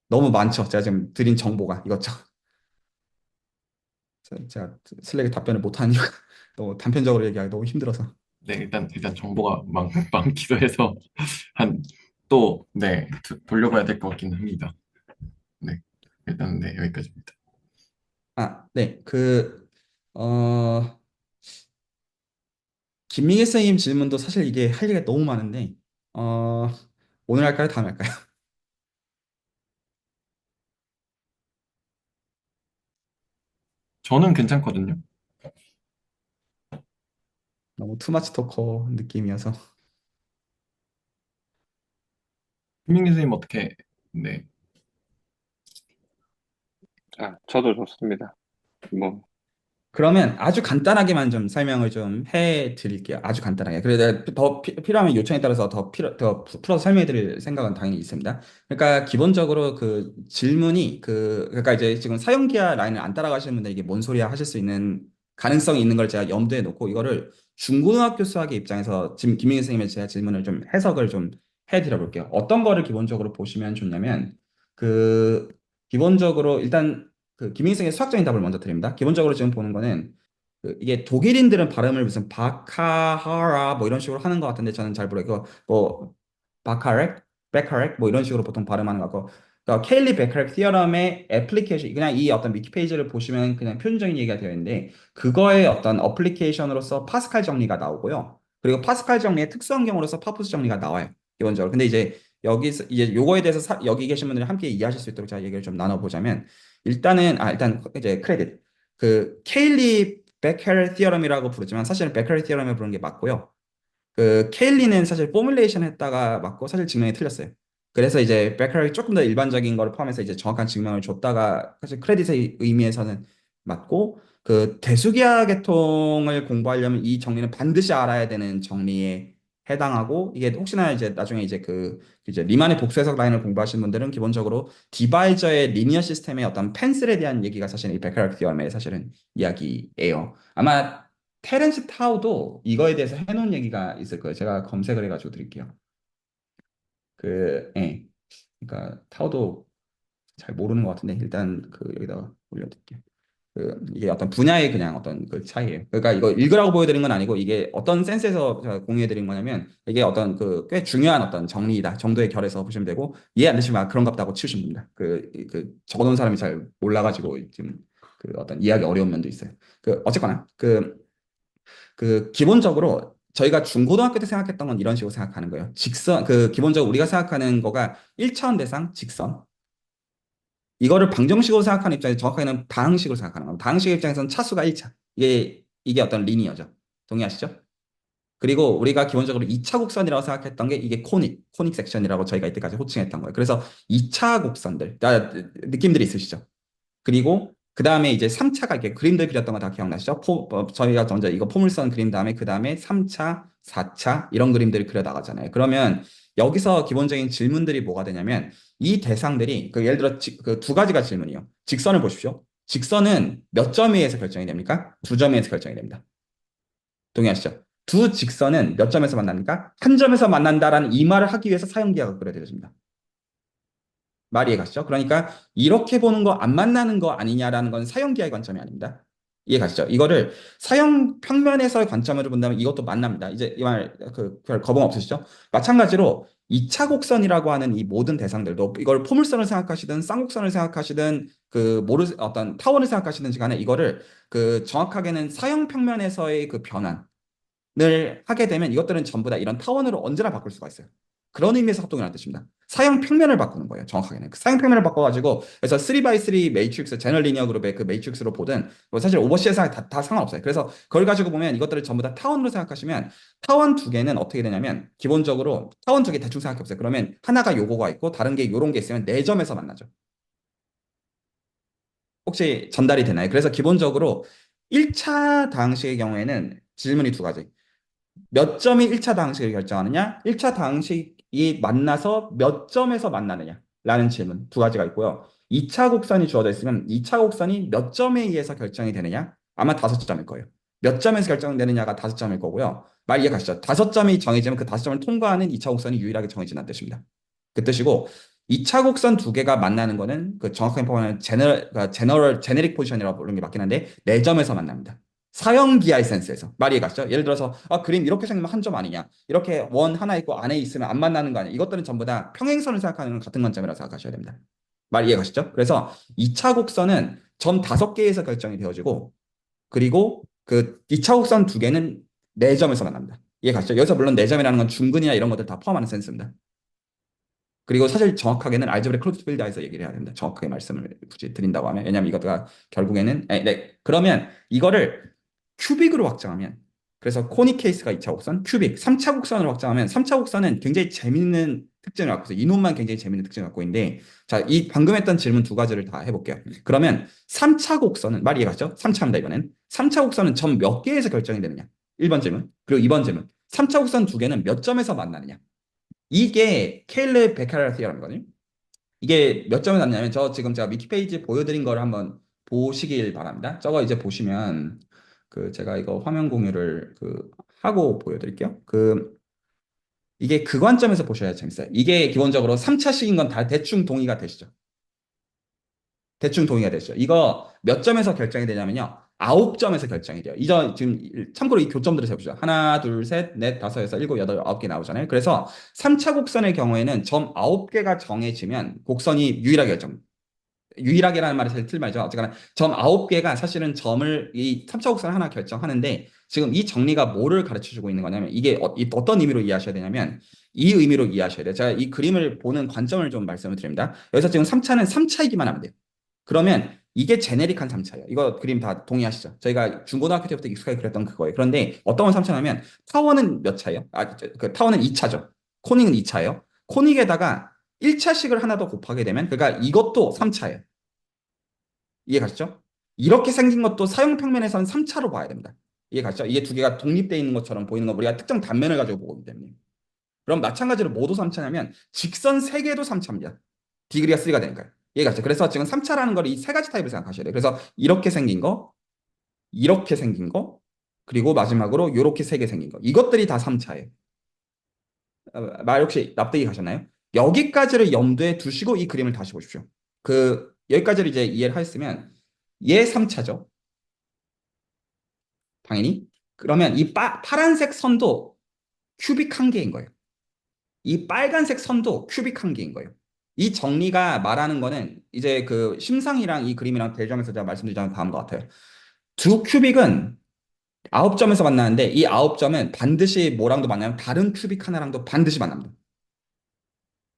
너무 많죠. 제가 지금 드린 정보가 이것저것. 제가 슬랙에 답변을 못하는 이유가 너무 단편적으로 얘기하기 너무 힘들어서. 네, 일단 정보가 많기도 해서 한 또 네, 돌려봐야 될 것 같긴 합니다. 네, 일단 네, 여기까지입니다. 네. 김민희 선생님 질문도 사실 이게 할 얘기가 너무 많은데, 어, 오늘 할까요? 다음에 할까요? 저는 괜찮거든요. 너무 투마치 토커 느낌이어서. 김민기 선생님 어떻게 네, 저도 좋습니다. 뭐, 그러면 아주 간단하게만 좀 설명을 좀 해드릴게요. 아주 간단하게. 그래서 내가 더 필요하면 요청에 따라서 더 풀어서 설명해드릴 생각은 당연히 있습니다. 그러니까 기본적으로 그 질문이 그러니까 이제 지금 사용기하 라인을 안 따라가시는 분들 이게 뭔 소리야 하실 수 있는 가능성이 있는 걸 제가 염두에 놓고 이거를 중고등학교 수학의 입장에서 지금 김민희 선생님의 제가 질문을 좀 해석을 좀 해드려 볼게요. 어떤 거를 기본적으로 보시면 좋냐면 그 기본적으로 일단 그 김인승의 수학적인 답을 먼저 드립니다. 기본적으로 지금 보는 거는 이게 독일인들은 발음을 무슨 바카하라 뭐 이런 식으로 하는 것 같은데 저는 잘 모르겠고 뭐 바카렉, 베카렉 뭐 이런 식으로 보통 발음하는 것 같고 그러니까 케일리 베카렉 티어럼의 애플리케이션 그냥 이 어떤 위키페이지를 보시면 그냥 표준적인 얘기가 되어 있는데 그거의 어떤 어플리케이션으로서 파스칼 정리가 나오고요. 그리고 파스칼 정리의 특수한 경우로서 파푸스 정리가 나와요. 기본적으로. 근데 이제 여기서 이제 요거에 대해서 여기 계신 분들이 함께 이해하실 수 있도록 제가 얘기를 좀 나눠보자면 일단 이제 크레딧 그 케일리 베케르 티어럼이라고 부르지만 사실은 베케르 티어럼을 부르는 게 맞고요. 그 케일리는 사실 포뮬레이션 했다가 맞고 사실 증명이 틀렸어요. 그래서 이제 베케르이 조금 더 일반적인 걸 포함해서 이제 정확한 증명을 줬다가 사실 크레딧의 의미에서는 맞고 그 대수기하 계통을 공부하려면 이 정리는 반드시 알아야 되는 정리에 해당하고 이게 혹시나 이제 나중에 이제 그 이제 리만의 복수해석 라인을 공부하신 분들은 기본적으로 디바이저의 리니어 시스템의 어떤 펜슬에 대한 얘기가 사실 이 베케르 티어럼의 사실은 이야기예요. 아마 테렌스 타우도 이거에 대해서 해놓은 얘기가 있을 거예요. 제가 검색을 해가지고 드릴게요. 예. 그러니까 타우도 잘 모르는 것 같은데 일단 여기다가 올려드릴게요. 이게 어떤 분야의 그냥 어떤 그 차이예요. 그러니까 이거 읽으라고 보여드린 건 아니고 이게 어떤 센스에서 제가 공유해드린 거냐면 이게 어떤 꽤 중요한 어떤 정리이다 정도의 결에서 보시면 되고 이해 안 되시면 그런가 보다 고 치우시면 됩니다. 적어놓은 사람이 잘 몰라가지고 지금 어떤 이해하기 어려운 면도 있어요. 어쨌거나 기본적으로 저희가 중고등학교 때 생각했던 건 이런 식으로 생각하는 거예요. 직선, 기본적으로 우리가 생각하는 거가 1차원 대상, 직선. 이거를 방정식으로 생각하는 입장에서 정확하게는 다항식으로 생각하는 겁니다. 다항식 입장에서는 차수가 1차. 이게 어떤 리니어죠. 동의하시죠? 그리고 우리가 기본적으로 2차 곡선이라고 생각했던 게 이게 코닉 섹션이라고 저희가 이때까지 호칭했던 거예요. 그래서 2차 곡선들, 느낌들이 있으시죠? 그리고 그 다음에 이제 3차가 이렇게 그림들 그렸던 거 다 기억나시죠? 저희가 먼저 이거 포물선 그린 다음에 그 다음에 3차, 4차 이런 그림들을 그려 나가잖아요. 그러면 여기서 기본적인 질문들이 뭐가 되냐면 이 대상들이 예를 들어 두 가지가 질문이요. 직선을 보십시오. 직선은 몇 점에 의해서 결정이 됩니까? 두 점에 의해서 결정이 됩니다. 동의하시죠? 두 직선은 몇 점에서 만납니까? 한 점에서 만난다라는 이 말을 하기 위해서 사용기하가 그려드려집니다. 말이 이해가시죠? 그러니까 이렇게 보는 거 안 만나는 거 아니냐라는 건 사형기하의 관점이 아닙니다. 이해가시죠? 이거를 사형 평면에서의 관점으로 본다면 이것도 만납니다. 이제 이 말 별 거부감 없으시죠? 마찬가지로 2차 곡선이라고 하는 이 모든 대상들도 이걸 포물선을 생각하시든 쌍곡선을 생각하시든 어떤 타원을 생각하시든지 간에 이거를 정확하게는 사형 평면에서의 변환 을 하게 되면 이것들은 전부 다 이런 타원으로 언제나 바꿀 수가 있어요. 그런 의미에서 합동이라는 뜻입니다. 사형 평면을 바꾸는 거예요. 정확하게는. 사형 평면을 바꿔가지고 그래서 3x3 매트릭스, 제널 리니어 그룹의 매트릭스로 보든 뭐 사실 오버시에서 다 상관없어요. 그래서 그걸 가지고 보면 이것들을 전부 다 타원으로 생각하시면 타원 두 개는 어떻게 되냐면 기본적으로 타원 두 개 대충 생각해 보세요. 그러면 하나가 요거가 있고 다른 게 요런 게 있으면 네 점에서 만나죠. 혹시 전달이 되나요? 그래서 기본적으로 1차 다항식의 경우에는 질문이 두 가지. 몇 점이 1차 다항식을 결정하느냐? 1차 다항식이 만나서 몇 점에서 만나느냐? 라는 질문 두 가지가 있고요. 2차 곡선이 주어져 있으면 2차 곡선이 몇 점에 의해서 결정이 되느냐? 아마 5점일 거예요. 몇 점에서 결정되느냐가 5점일 거고요. 말 이해가시죠? 5점이 정해지면 그 5점을 통과하는 2차 곡선이 유일하게 정해진다는 뜻입니다. 그 뜻이고 2차 곡선 두 개가 만나는 거는 정확하게 표현하면 제너릭 포지션이라고 부르는 게 맞긴 한데 4점에서 만납니다. 사형 기하의 센스에서 말이 이해가시죠? 예를 들어서 그림 이렇게 생기면 한 점 아니냐? 이렇게 원 하나 있고 안에 있으면 안 만나는 거 아니야? 이것들은 전부 다 평행선을 생각하는 같은 관점이라고 생각하셔야 됩니다. 말 이해가시죠? 그래서 2차 곡선은 점 5개에서 결정이 되어지고 그리고 2차 곡선 두 개는 4점에서 만납니다. 이해가시죠? 여기서 물론 4점이라는 건 중근이나 이런 것들 다 포함하는 센스입니다. 그리고 사실 정확하게는 알제브레 클로즈 필드에서 얘기를 해야 됩니다. 정확하게 말씀을 굳이 드린다고 하면 왜냐하면 이것가 결국에는 네. 그러면 이거를 큐빅으로 확장하면 그래서 코닉 케이스가 2차 곡선, 큐빅 3차 곡선으로 확장하면 3차 곡선은 굉장히 재밌는 특징을 갖고 있어요. 이놈만 굉장히 재밌는 특징을 갖고 있는데 자, 이 방금 했던 질문 두 가지를 다 해볼게요. 그러면 3차 곡선은 말 이해가죠? 3차입니다 이번엔. 3차 곡선은 점 몇 개에서 결정이 되느냐? 1번 질문. 그리고 2번 질문. 3차 곡선 두 개는 몇 점에서 만나느냐? 이게 케일레 베카레 티어럼이거든요. 이게 몇 점에 났냐면 저 지금 제가 위키페이지 보여드린 걸 한번 보시길 바랍니다. 저거 이제 보시면 제가 이거 화면 공유를 하고 보여드릴게요. 이게 그 관점에서 보셔야 재밌어요. 이게 기본적으로 3차식인 건 다 대충 동의가 되시죠? 대충 동의가 되시죠? 이거 몇 점에서 결정이 되냐면요. 9점에서 결정이 돼요. 이저 지금 참고로 이 교점들을 세보죠. 하나, 둘, 셋, 넷, 다섯, 여섯, 일곱, 여덟, 9개 나오잖아요. 그래서 3차 곡선의 경우에는 점 9개가 정해지면 곡선이 유일하게 결정. 유일하게라는 말이 사실 틀린 말이죠. 어쨌거나 점 9개가 사실은 점을 이 3차 곡선 하나 결정하는데 지금 이 정리가 뭐를 가르쳐 주고 있는 거냐면 이게 어떤 의미로 이해하셔야 되냐면 이 의미로 이해하셔야 돼요. 제가 이 그림을 보는 관점을 좀 말씀을 드립니다. 여기서 지금 3차는 3차이기만 하면 돼요. 그러면 이게 제네릭한 3차예요. 이거 그림 다 동의하시죠? 저희가 중고등학교 때부터 익숙하게 그렸던 그거예요. 그런데 어떤 건 3차냐면 타워는 몇 차예요? 그 타워는 2차죠. 코닉은 2차예요. 코닉에다가 1차식을 하나 더 곱하게 되면 그러니까 이것도 3차예요. 이해 가시죠? 이렇게 생긴 것도 사용 평면에서는 3차로 봐야 됩니다. 이해 가시죠? 이게 두 개가 독립되어 있는 것처럼 보이는 건 우리가 특정 단면을 가지고 보기 때문에. 그럼 마찬가지로 모두 3차냐면 직선 3개도 3차입니다. 디그리가 3가 되니까요. 이해 가시죠? 그래서 지금 3차라는 걸 이 세 가지 타입을 생각하셔야 돼요. 그래서 이렇게 생긴 거, 이렇게 생긴 거, 그리고 마지막으로 이렇게 세 개 생긴 거. 이것들이 다 3차예요. 말 혹시 납득이 가셨나요? 여기까지를 염두에 두시고 이 그림을 다시 보십시오. 여기까지를 이제 이해를 하셨으면 얘 3차죠. 당연히. 그러면 이 파란색 선도 큐빅 한 개인 거예요. 이 빨간색 선도 큐빅 한 개인 거예요. 이 정리가 말하는 거는 이제 그 심상이랑 이 그림이랑 대조하면서 제가 말씀드리자면 다음과 같아요. 두 큐빅은 9점에서 만나는데 이 9점은 반드시 뭐랑도 만나면 다른 큐빅 하나랑도 반드시 만납니다.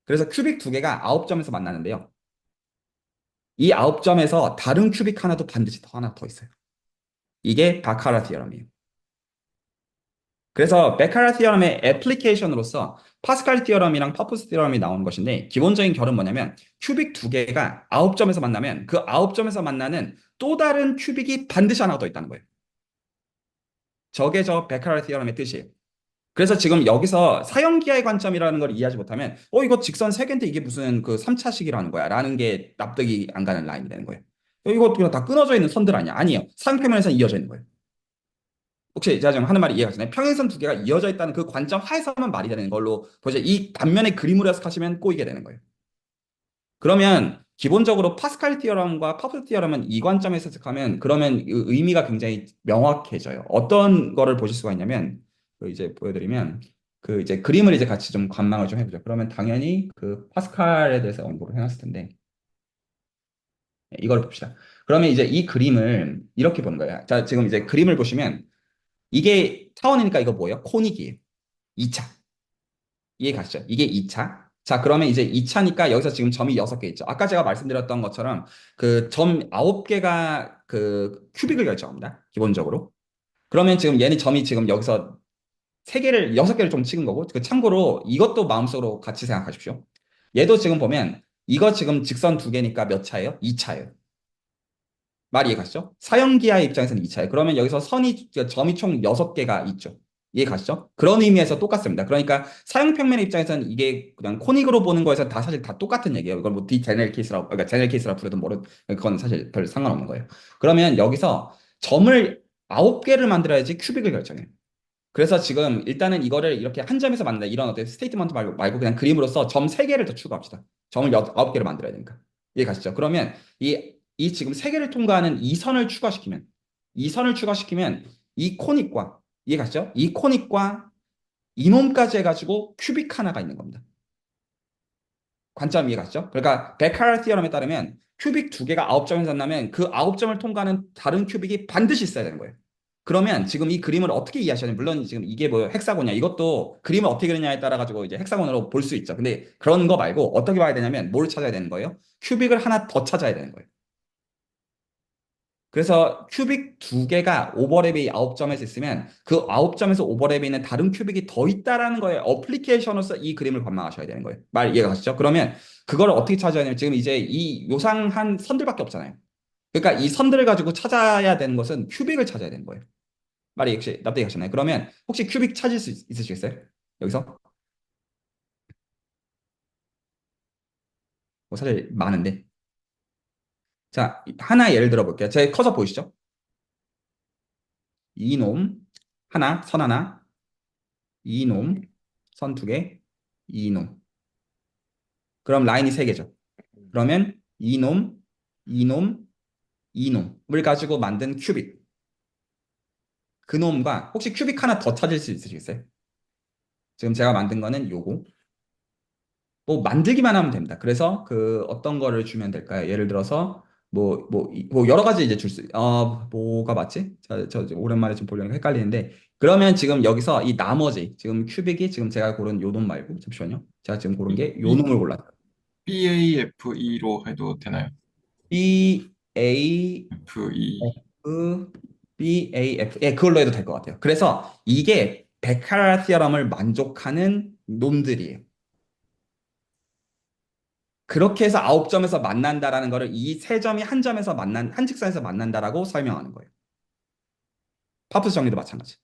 그래서 큐빅 두 개가 9점에서 만나는데요. 이 9점에서 다른 큐빅 하나도 반드시 더 하나 더 있어요. 이게 바카라 티어럼이에요. 그래서 베카라 티어럼의 애플리케이션으로서 파스칼 티어럼이랑 파푸스 티어럼이 나오는 것인데 기본적인 결은 뭐냐면 큐빅 두 개가 9점에서 만나면 그 9점에서 만나는 또 다른 큐빅이 반드시 하나 더 있다는 거예요. 저게 저 베카라 티어럼의 뜻이에요. 그래서 지금 여기서 사형기하의 관점이라는 걸 이해하지 못하면 이거 직선 세 개인데 이게 무슨 그 3차식이라는 거야 라는 게 납득이 안 가는 라인이 되는 거예요. 이거 그냥 다 끊어져 있는 선들 아니야? 아니에요. 사형평면에서는 이어져 있는 거예요. 혹시 제가 지금 하는 말이 이해가 되나요? 평행선 두 개가 이어져 있다는 그 관점 하에서만 말이 되는 걸로 보죠. 이 단면에 그림으로 해석하시면 꼬이게 되는 거예요. 그러면 기본적으로 파스칼 티어럼과 파푸스 티어럼은 이 관점에서 해석하면 그러면 의미가 굉장히 명확해져요. 어떤 거를 보실 수가 있냐면 이제 보여드리면 그 이제 그림을 이제 같이 좀 관망을 좀 해보죠. 그러면 당연히 그 파스칼에 대해서 언급을 해놨을 텐데 이걸 봅시다. 그러면 이제 이 그림을 이렇게 보는 거예요. 자, 지금 이제 그림을 보시면 이게 타원이니까 이거 뭐예요? 코닉이에요. 2차. 이해 가시죠? 이게 2차. 자, 그러면 이제 2차니까 여기서 지금 점이 6개 있죠. 아까 제가 말씀드렸던 것처럼 그 점 9개가 그 큐빅을 결정합니다. 기본적으로. 그러면 지금 얘는 점이 지금 여기서 3개를, 6개를 좀 찍은 거고, 그 참고로 이것도 마음속으로 같이 생각하십시오. 얘도 지금 보면 이거 지금 직선 2개니까 몇 차예요? 2차예요. 말 이해 가시죠? 사형기하의 입장에서는 2차예요. 그러면 여기서 점이 총 6개가 있죠. 이해 가시죠? 그런 의미에서 똑같습니다. 그러니까 사형평면의 입장에서는 이게 그냥 코닉으로 보는 거에서 다 사실 다 똑같은 얘기예요. 이걸 뭐 디제네럴 케이스라고, 그러니까 제네럴 케이스라고 부르든 뭐든 그건 사실 별 상관없는 거예요. 그러면 여기서 점을 9개를 만들어야지 큐빅을 결정해요. 그래서 지금 일단은 이거를 이렇게 한 점에서 만든다. 이런 어떤 스테이트먼트 말고 그냥 그림으로써 점 3개를 더 추가합시다. 점을 9개를 만들어야 되니까. 이해 가시죠? 그러면 이 지금 3개를 통과하는 이 선을 추가시키면 이 코닉과, 이해 가시죠? 이 코닉과 이놈까지 해가지고 큐빅 하나가 있는 겁니다. 관점 이해 가시죠? 그러니까 베카라 티어럼에 따르면 큐빅 두 개가 9점에서 만나면 그 9점을 통과하는 다른 큐빅이 반드시 있어야 되는 거예요. 그러면 지금 이 그림을 어떻게 이해하셔야 되냐? 물론 지금 이게 뭐 헥사곤이야. 이것도 그림을 어떻게 그리냐에 따라 가지고 이제 헥사곤으로 볼 수 있죠. 근데 그런 거 말고 어떻게 봐야 되냐면 뭘 찾아야 되는 거예요? 큐빅을 하나 더 찾아야 되는 거예요. 그래서 큐빅 두 개가 오버랩이 9점에서 있으면 그 9점에서 오버랩이 있는 다른 큐빅이 더 있다라는 거에 어플리케이션으로서 이 그림을 관망하셔야 되는 거예요. 말 이해가 가시죠? 그러면 그걸 어떻게 찾아야 되냐면 지금 이제 이 요상한 선들밖에 없잖아요. 그러니까 이 선들을 가지고 찾아야 되는 것은 큐빅을 찾아야 되는 거예요. 말이 역시 납득이 가셨나요? 그러면 혹시 큐빅 찾을 수 있으시겠어요? 여기서? 뭐 사실 많은데. 자, 하나 예를 들어 볼게요. 제 커서 보이시죠? 이놈, 하나, 선 하나, 이놈, 선 두 개, 이놈. 그럼 라인이 세 개죠. 그러면 이놈, 이놈, 이놈을 가지고 만든 큐빅. 그 놈과 혹시 큐빅 하나 더 찾을 수 있으시겠어요? 지금 제가 만든 거는 요거. 뭐 만들기만 하면 됩니다. 그래서 그 어떤 거를 주면 될까요? 예를 들어서 뭐 여러 가지 이제 뭐가 맞지? 저 오랜만에 좀 보려니까 헷갈리는데 그러면 지금 여기서 이 나머지 지금 큐빅이 지금 제가 고른 요 놈 말고 잠시만요. 제가 지금 고른 게 요 놈을 골랐어요. BAFE로 해도 되나요? B A FE. F B A F 예 그걸로 해도 될 것 같아요. 그래서 이게 베카라 티어럼을 만족하는 놈들이에요. 그렇게 해서 9점에서 만난다라는 거를 이 세 점이 한 점에서 한 직선에서 만난다라고 설명하는 거예요. 파푸스 정리도 마찬가지.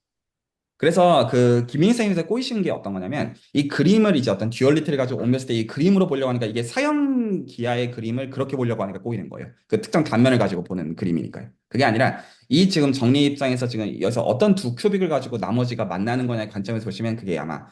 그래서 그 김민희 선생님께서 꼬이시는 게 어떤 거냐면 이 그림을 이제 어떤 듀얼리티를 가지고 옮겼을 때 이 그림으로 보려고 하니까 이게 사형 기하의 그림을 그렇게 보려고 하니까 꼬이는 거예요. 그 특정 단면을 가지고 보는 그림이니까요. 그게 아니라 이 지금 정리 입장에서 지금 여기서 어떤 두 큐빅을 가지고 나머지가 만나는 거냐의 관점에서 보시면 그게 아마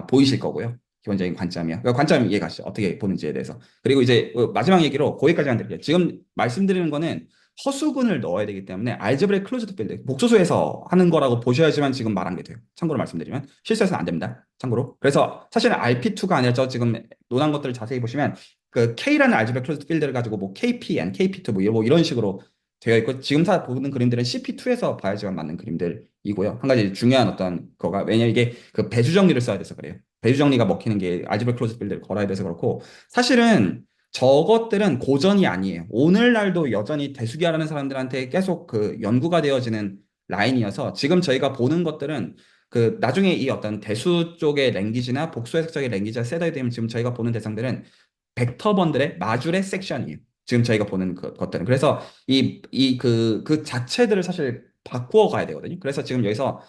보이실 거고요. 기본적인 관점이요. 그 관점 이해가시죠? 어떻게 보는지에 대해서. 그리고 이제 마지막 얘기로 거기까지만 드릴게요. 지금 말씀드리는 거는 허수근을 넣어야 되기 때문에 알제브레 클로즈드 필드 복소수에서 하는 거라고 보셔야지만 지금 말한 게 돼요. 참고로 말씀드리면 실수해서는 안 됩니다. 참고로. 그래서 사실은 RP2가 아니라 저 지금 논한 것들을 자세히 보시면 그 K라는 알제브레 클로즈드 필드를 가지고 뭐 KPN, KP2 뭐 이런 식으로 되어 있고 지금 보는 그림들은 CP2에서 봐야지만 맞는 그림들이고요. 한 가지 중요한 어떤 거가 왜냐 이게 그 배수 정리를 써야 돼서 그래요. 배수 정리가 먹히는 게 알제브레 클로즈드 필드를 걸어야 돼서 그렇고 사실은 저것들은 고전이 아니에요. 오늘날도 여전히 대수기하라는 사람들한테 계속 그 연구가 되어지는 라인이어서 지금 저희가 보는 것들은 그 나중에 이 어떤 대수 쪽의 랭귀지나 복수 해석적인 랭귀지가 세다이 되면 지금 저희가 보는 대상들은 벡터번들의 마줄의 섹션이에요. 지금 저희가 보는 것들은. 그래서 그 자체들을 사실 바꾸어 가야 되거든요. 그래서 지금 여기서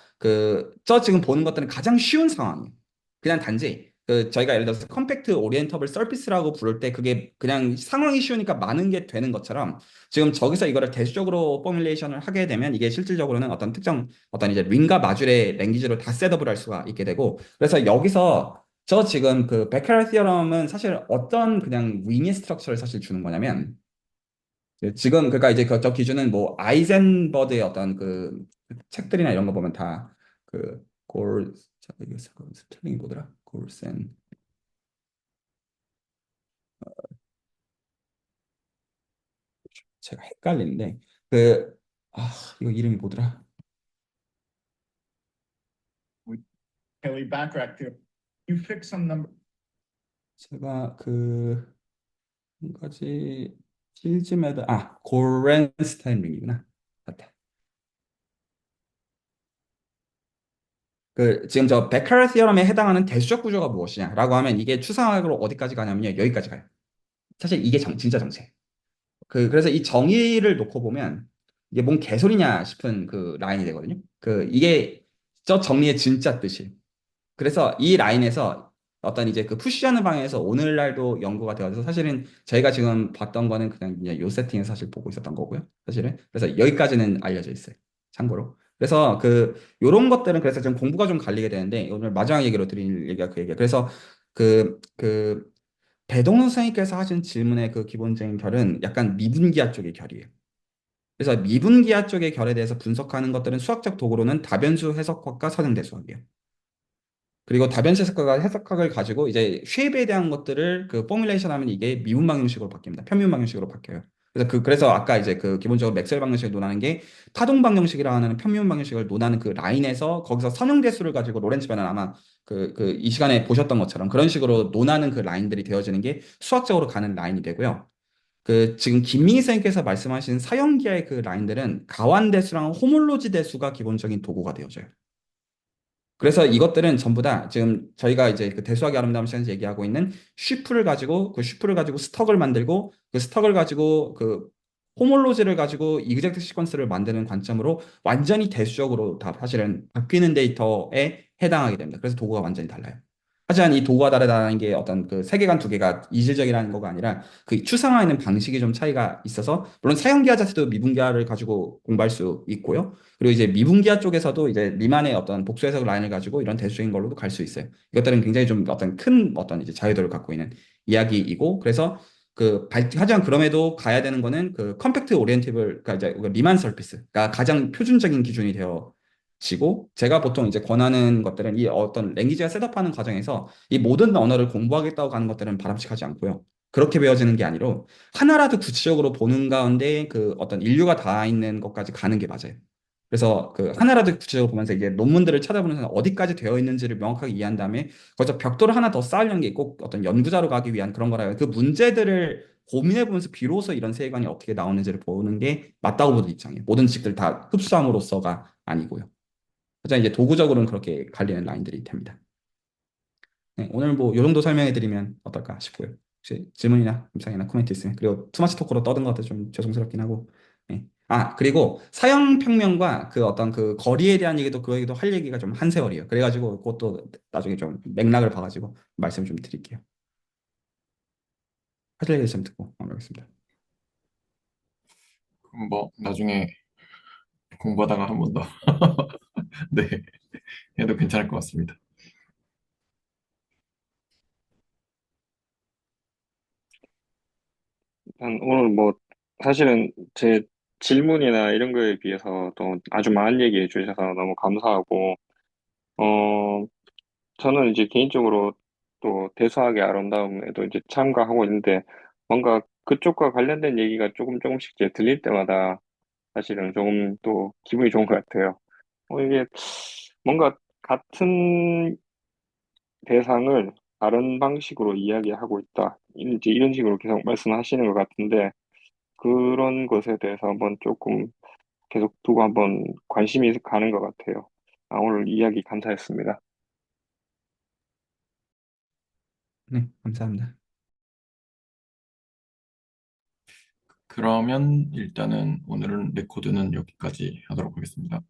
저 지금 보는 것들은 가장 쉬운 상황이에요. 그냥 단지 저희가 예를 들어서 컴팩트 오리엔터블 서피스라고 부를 때 그게 그냥 상황이 쉬우니까 많은 게 되는 것처럼 지금 저기서 이거를 대수적으로 포뮬레이션을 하게 되면 이게 실질적으로는 어떤 특정 어떤 이제 링과 마줄의 랭귀지로 다 셋업을 할 수가 있게 되고 그래서 여기서 저 지금 그 베케럴 티어럼은 사실 어떤 그냥 윙의 스트럭처를 사실 주는 거냐면 지금 그러니까 이제 저 기준은 뭐 아이젠버드의 어떤 그 책들이나 이런 거 보면 다그골 이게 스펠링이 뭐더라? 골센 제가 헷갈리는데 아 이거 이름이 뭐더라? Kelly Backrack too. You fix some number. 제가 한 가지 실즈메드 고렌스타인 링이구나. 맞다. 지금 저 베카럴 티어럼에 해당하는 대수적 구조가 무엇이냐라고 하면 이게 추상학으로 어디까지 가냐면요. 여기까지 가요. 사실 이게 진짜 정체예요. 그래서 이 정의를 놓고 보면 이게 뭔 개소리냐 싶은 그 라인이 되거든요. 이게 저 정리의 진짜 뜻이. 그래서 이 라인에서 어떤 이제 그 푸시하는 방향에서 오늘날도 연구가 되어서 사실은 저희가 지금 봤던 거는 그냥 요 세팅에서 사실 보고 있었던 거고요. 사실은. 그래서 여기까지는 알려져 있어요. 참고로. 그래서 요런 것들은 그래서 지금 공부가 좀 갈리게 되는데 오늘 마지막 얘기로 드릴 얘기가 그 얘기예요. 그래서 배동훈 선생님께서 하신 질문의 그 기본적인 결은 약간 미분기하 쪽의 결이에요. 그래서 미분기하 쪽의 결에 대해서 분석하는 것들은 수학적 도구로는 다변수 해석학과 선행대수학이에요. 그리고 다변수 해석학과 해석학을 가지고 이제 쉐입에 대한 것들을 포뮬레이션 하면 이게 미분 방정식으로 바뀝니다. 편미분 방정식으로 바뀌어요. 그래서 아까 이제 기본적으로 맥스웰 방정식을 논하는 게 타동 방정식이라 하는 편미분 방정식을 논하는 그 라인에서 거기서 선형대수를 가지고 로렌츠 변은 아마 이 시간에 보셨던 것처럼 그런 식으로 논하는 그 라인들이 되어지는 게 수학적으로 가는 라인이 되고요. 지금 김민희 선생님께서 말씀하신 사형기하의 그 라인들은 가완대수랑 호몰로지 대수가 기본적인 도구가 되어져요. 그래서 이것들은 전부 다 지금 저희가 이제 대수학의 아름다움 시간에서 얘기하고 있는 쉬프를 가지고 스톡을 만들고 그 스톡을 가지고 호몰로지를 가지고 이그젝트 시퀀스를 만드는 관점으로 완전히 대수적으로 다 사실은 바뀌는 데이터에 해당하게 됩니다. 그래서 도구가 완전히 달라요. 하지만 이 도구가 다르다는 게 어떤 그 세계관 두 개가 이질적이라는 거가 아니라 그 추상화하는 방식이 좀 차이가 있어서 물론 사형기하 자체도 미분기하를 가지고 공부할 수 있고요. 그리고 이제 미분기하 쪽에서도 이제 리만의 어떤 복수 해석 라인을 가지고 이런 대수적인 걸로도 갈 수 있어요. 이것들은 굉장히 좀 어떤 큰 어떤 이제 자유도를 갖고 있는 이야기이고 그래서 하지만 그럼에도 가야 되는 거는 그 컴팩트 오리엔티블 그러니까 이제 리만 서피스가 가장 표준적인 기준이 되어 지고 제가 보통 이제 권하는 것들은 이 어떤 랭귀지가 셋업하는 과정에서 이 모든 언어를 공부하겠다고 가는 것들은 바람직하지 않고요. 그렇게 배워지는 게 아니라 하나라도 구체적으로 보는 가운데 그 어떤 인류가 다 있는 것까지 가는 게 맞아요. 그래서 그 하나라도 구체적으로 보면서 이제 논문들을 찾아보는 선 어디까지 되어 있는지를 명확하게 이해한 다음에 거기서 벽돌을 하나 더 쌓으려는 게 꼭 어떤 연구자로 가기 위한 그런 거라요. 그 문제들을 고민해 보면서 비로소 이런 세계관이 어떻게 나오는지를 보는 게 맞다고 보는 입장이에요. 모든 지식들 다 흡수함으로써가 아니고요. 하지만 이제 도구적으로는 그렇게 갈리는 라인들이 됩니다. 네, 오늘 뭐 요 정도 설명해 드리면 어떨까 싶고요. 혹시 질문이나 감상이나 코멘트 있으면 그리고 투마치 토크로 떠든 것 같아 좀 죄송스럽긴 하고 네. 아 그리고 사형평면과 그 어떤 그 거리에 대한 얘기도 그 얘기도 할 얘기가 좀 한 세월이에요. 그래가지고 그것도 나중에 좀 맥락을 봐가지고 말씀 좀 드릴게요. 하실 얘기 좀 듣고 마무리하겠습니다. 그럼 뭐 나중에 공부하다가 한 번 더 네, 해도 괜찮을 것 같습니다. 오늘 뭐 사실은 제 질문이나 이런 거에 비해서 또 아주 많은 얘기해 주셔서 너무 감사하고 어 저는 이제 개인적으로 또 대수학의 아름다움에도 이제 참가하고 있는데 뭔가 그쪽과 관련된 얘기가 조금씩 이제 들릴 때마다 사실은 조금 또 기분이 좋은 것 같아요. 이게 뭔가 같은 대상을 다른 방식으로 이야기하고 있다. 이제 이런 식으로 계속 말씀하시는 것 같은데 그런 것에 대해서 한번 조금 계속 두고 한번 관심이 가는 것 같아요. 오늘 이야기 감사했습니다. 네, 감사합니다. 그러면 일단은 오늘은 레코드는 여기까지 하도록 하겠습니다.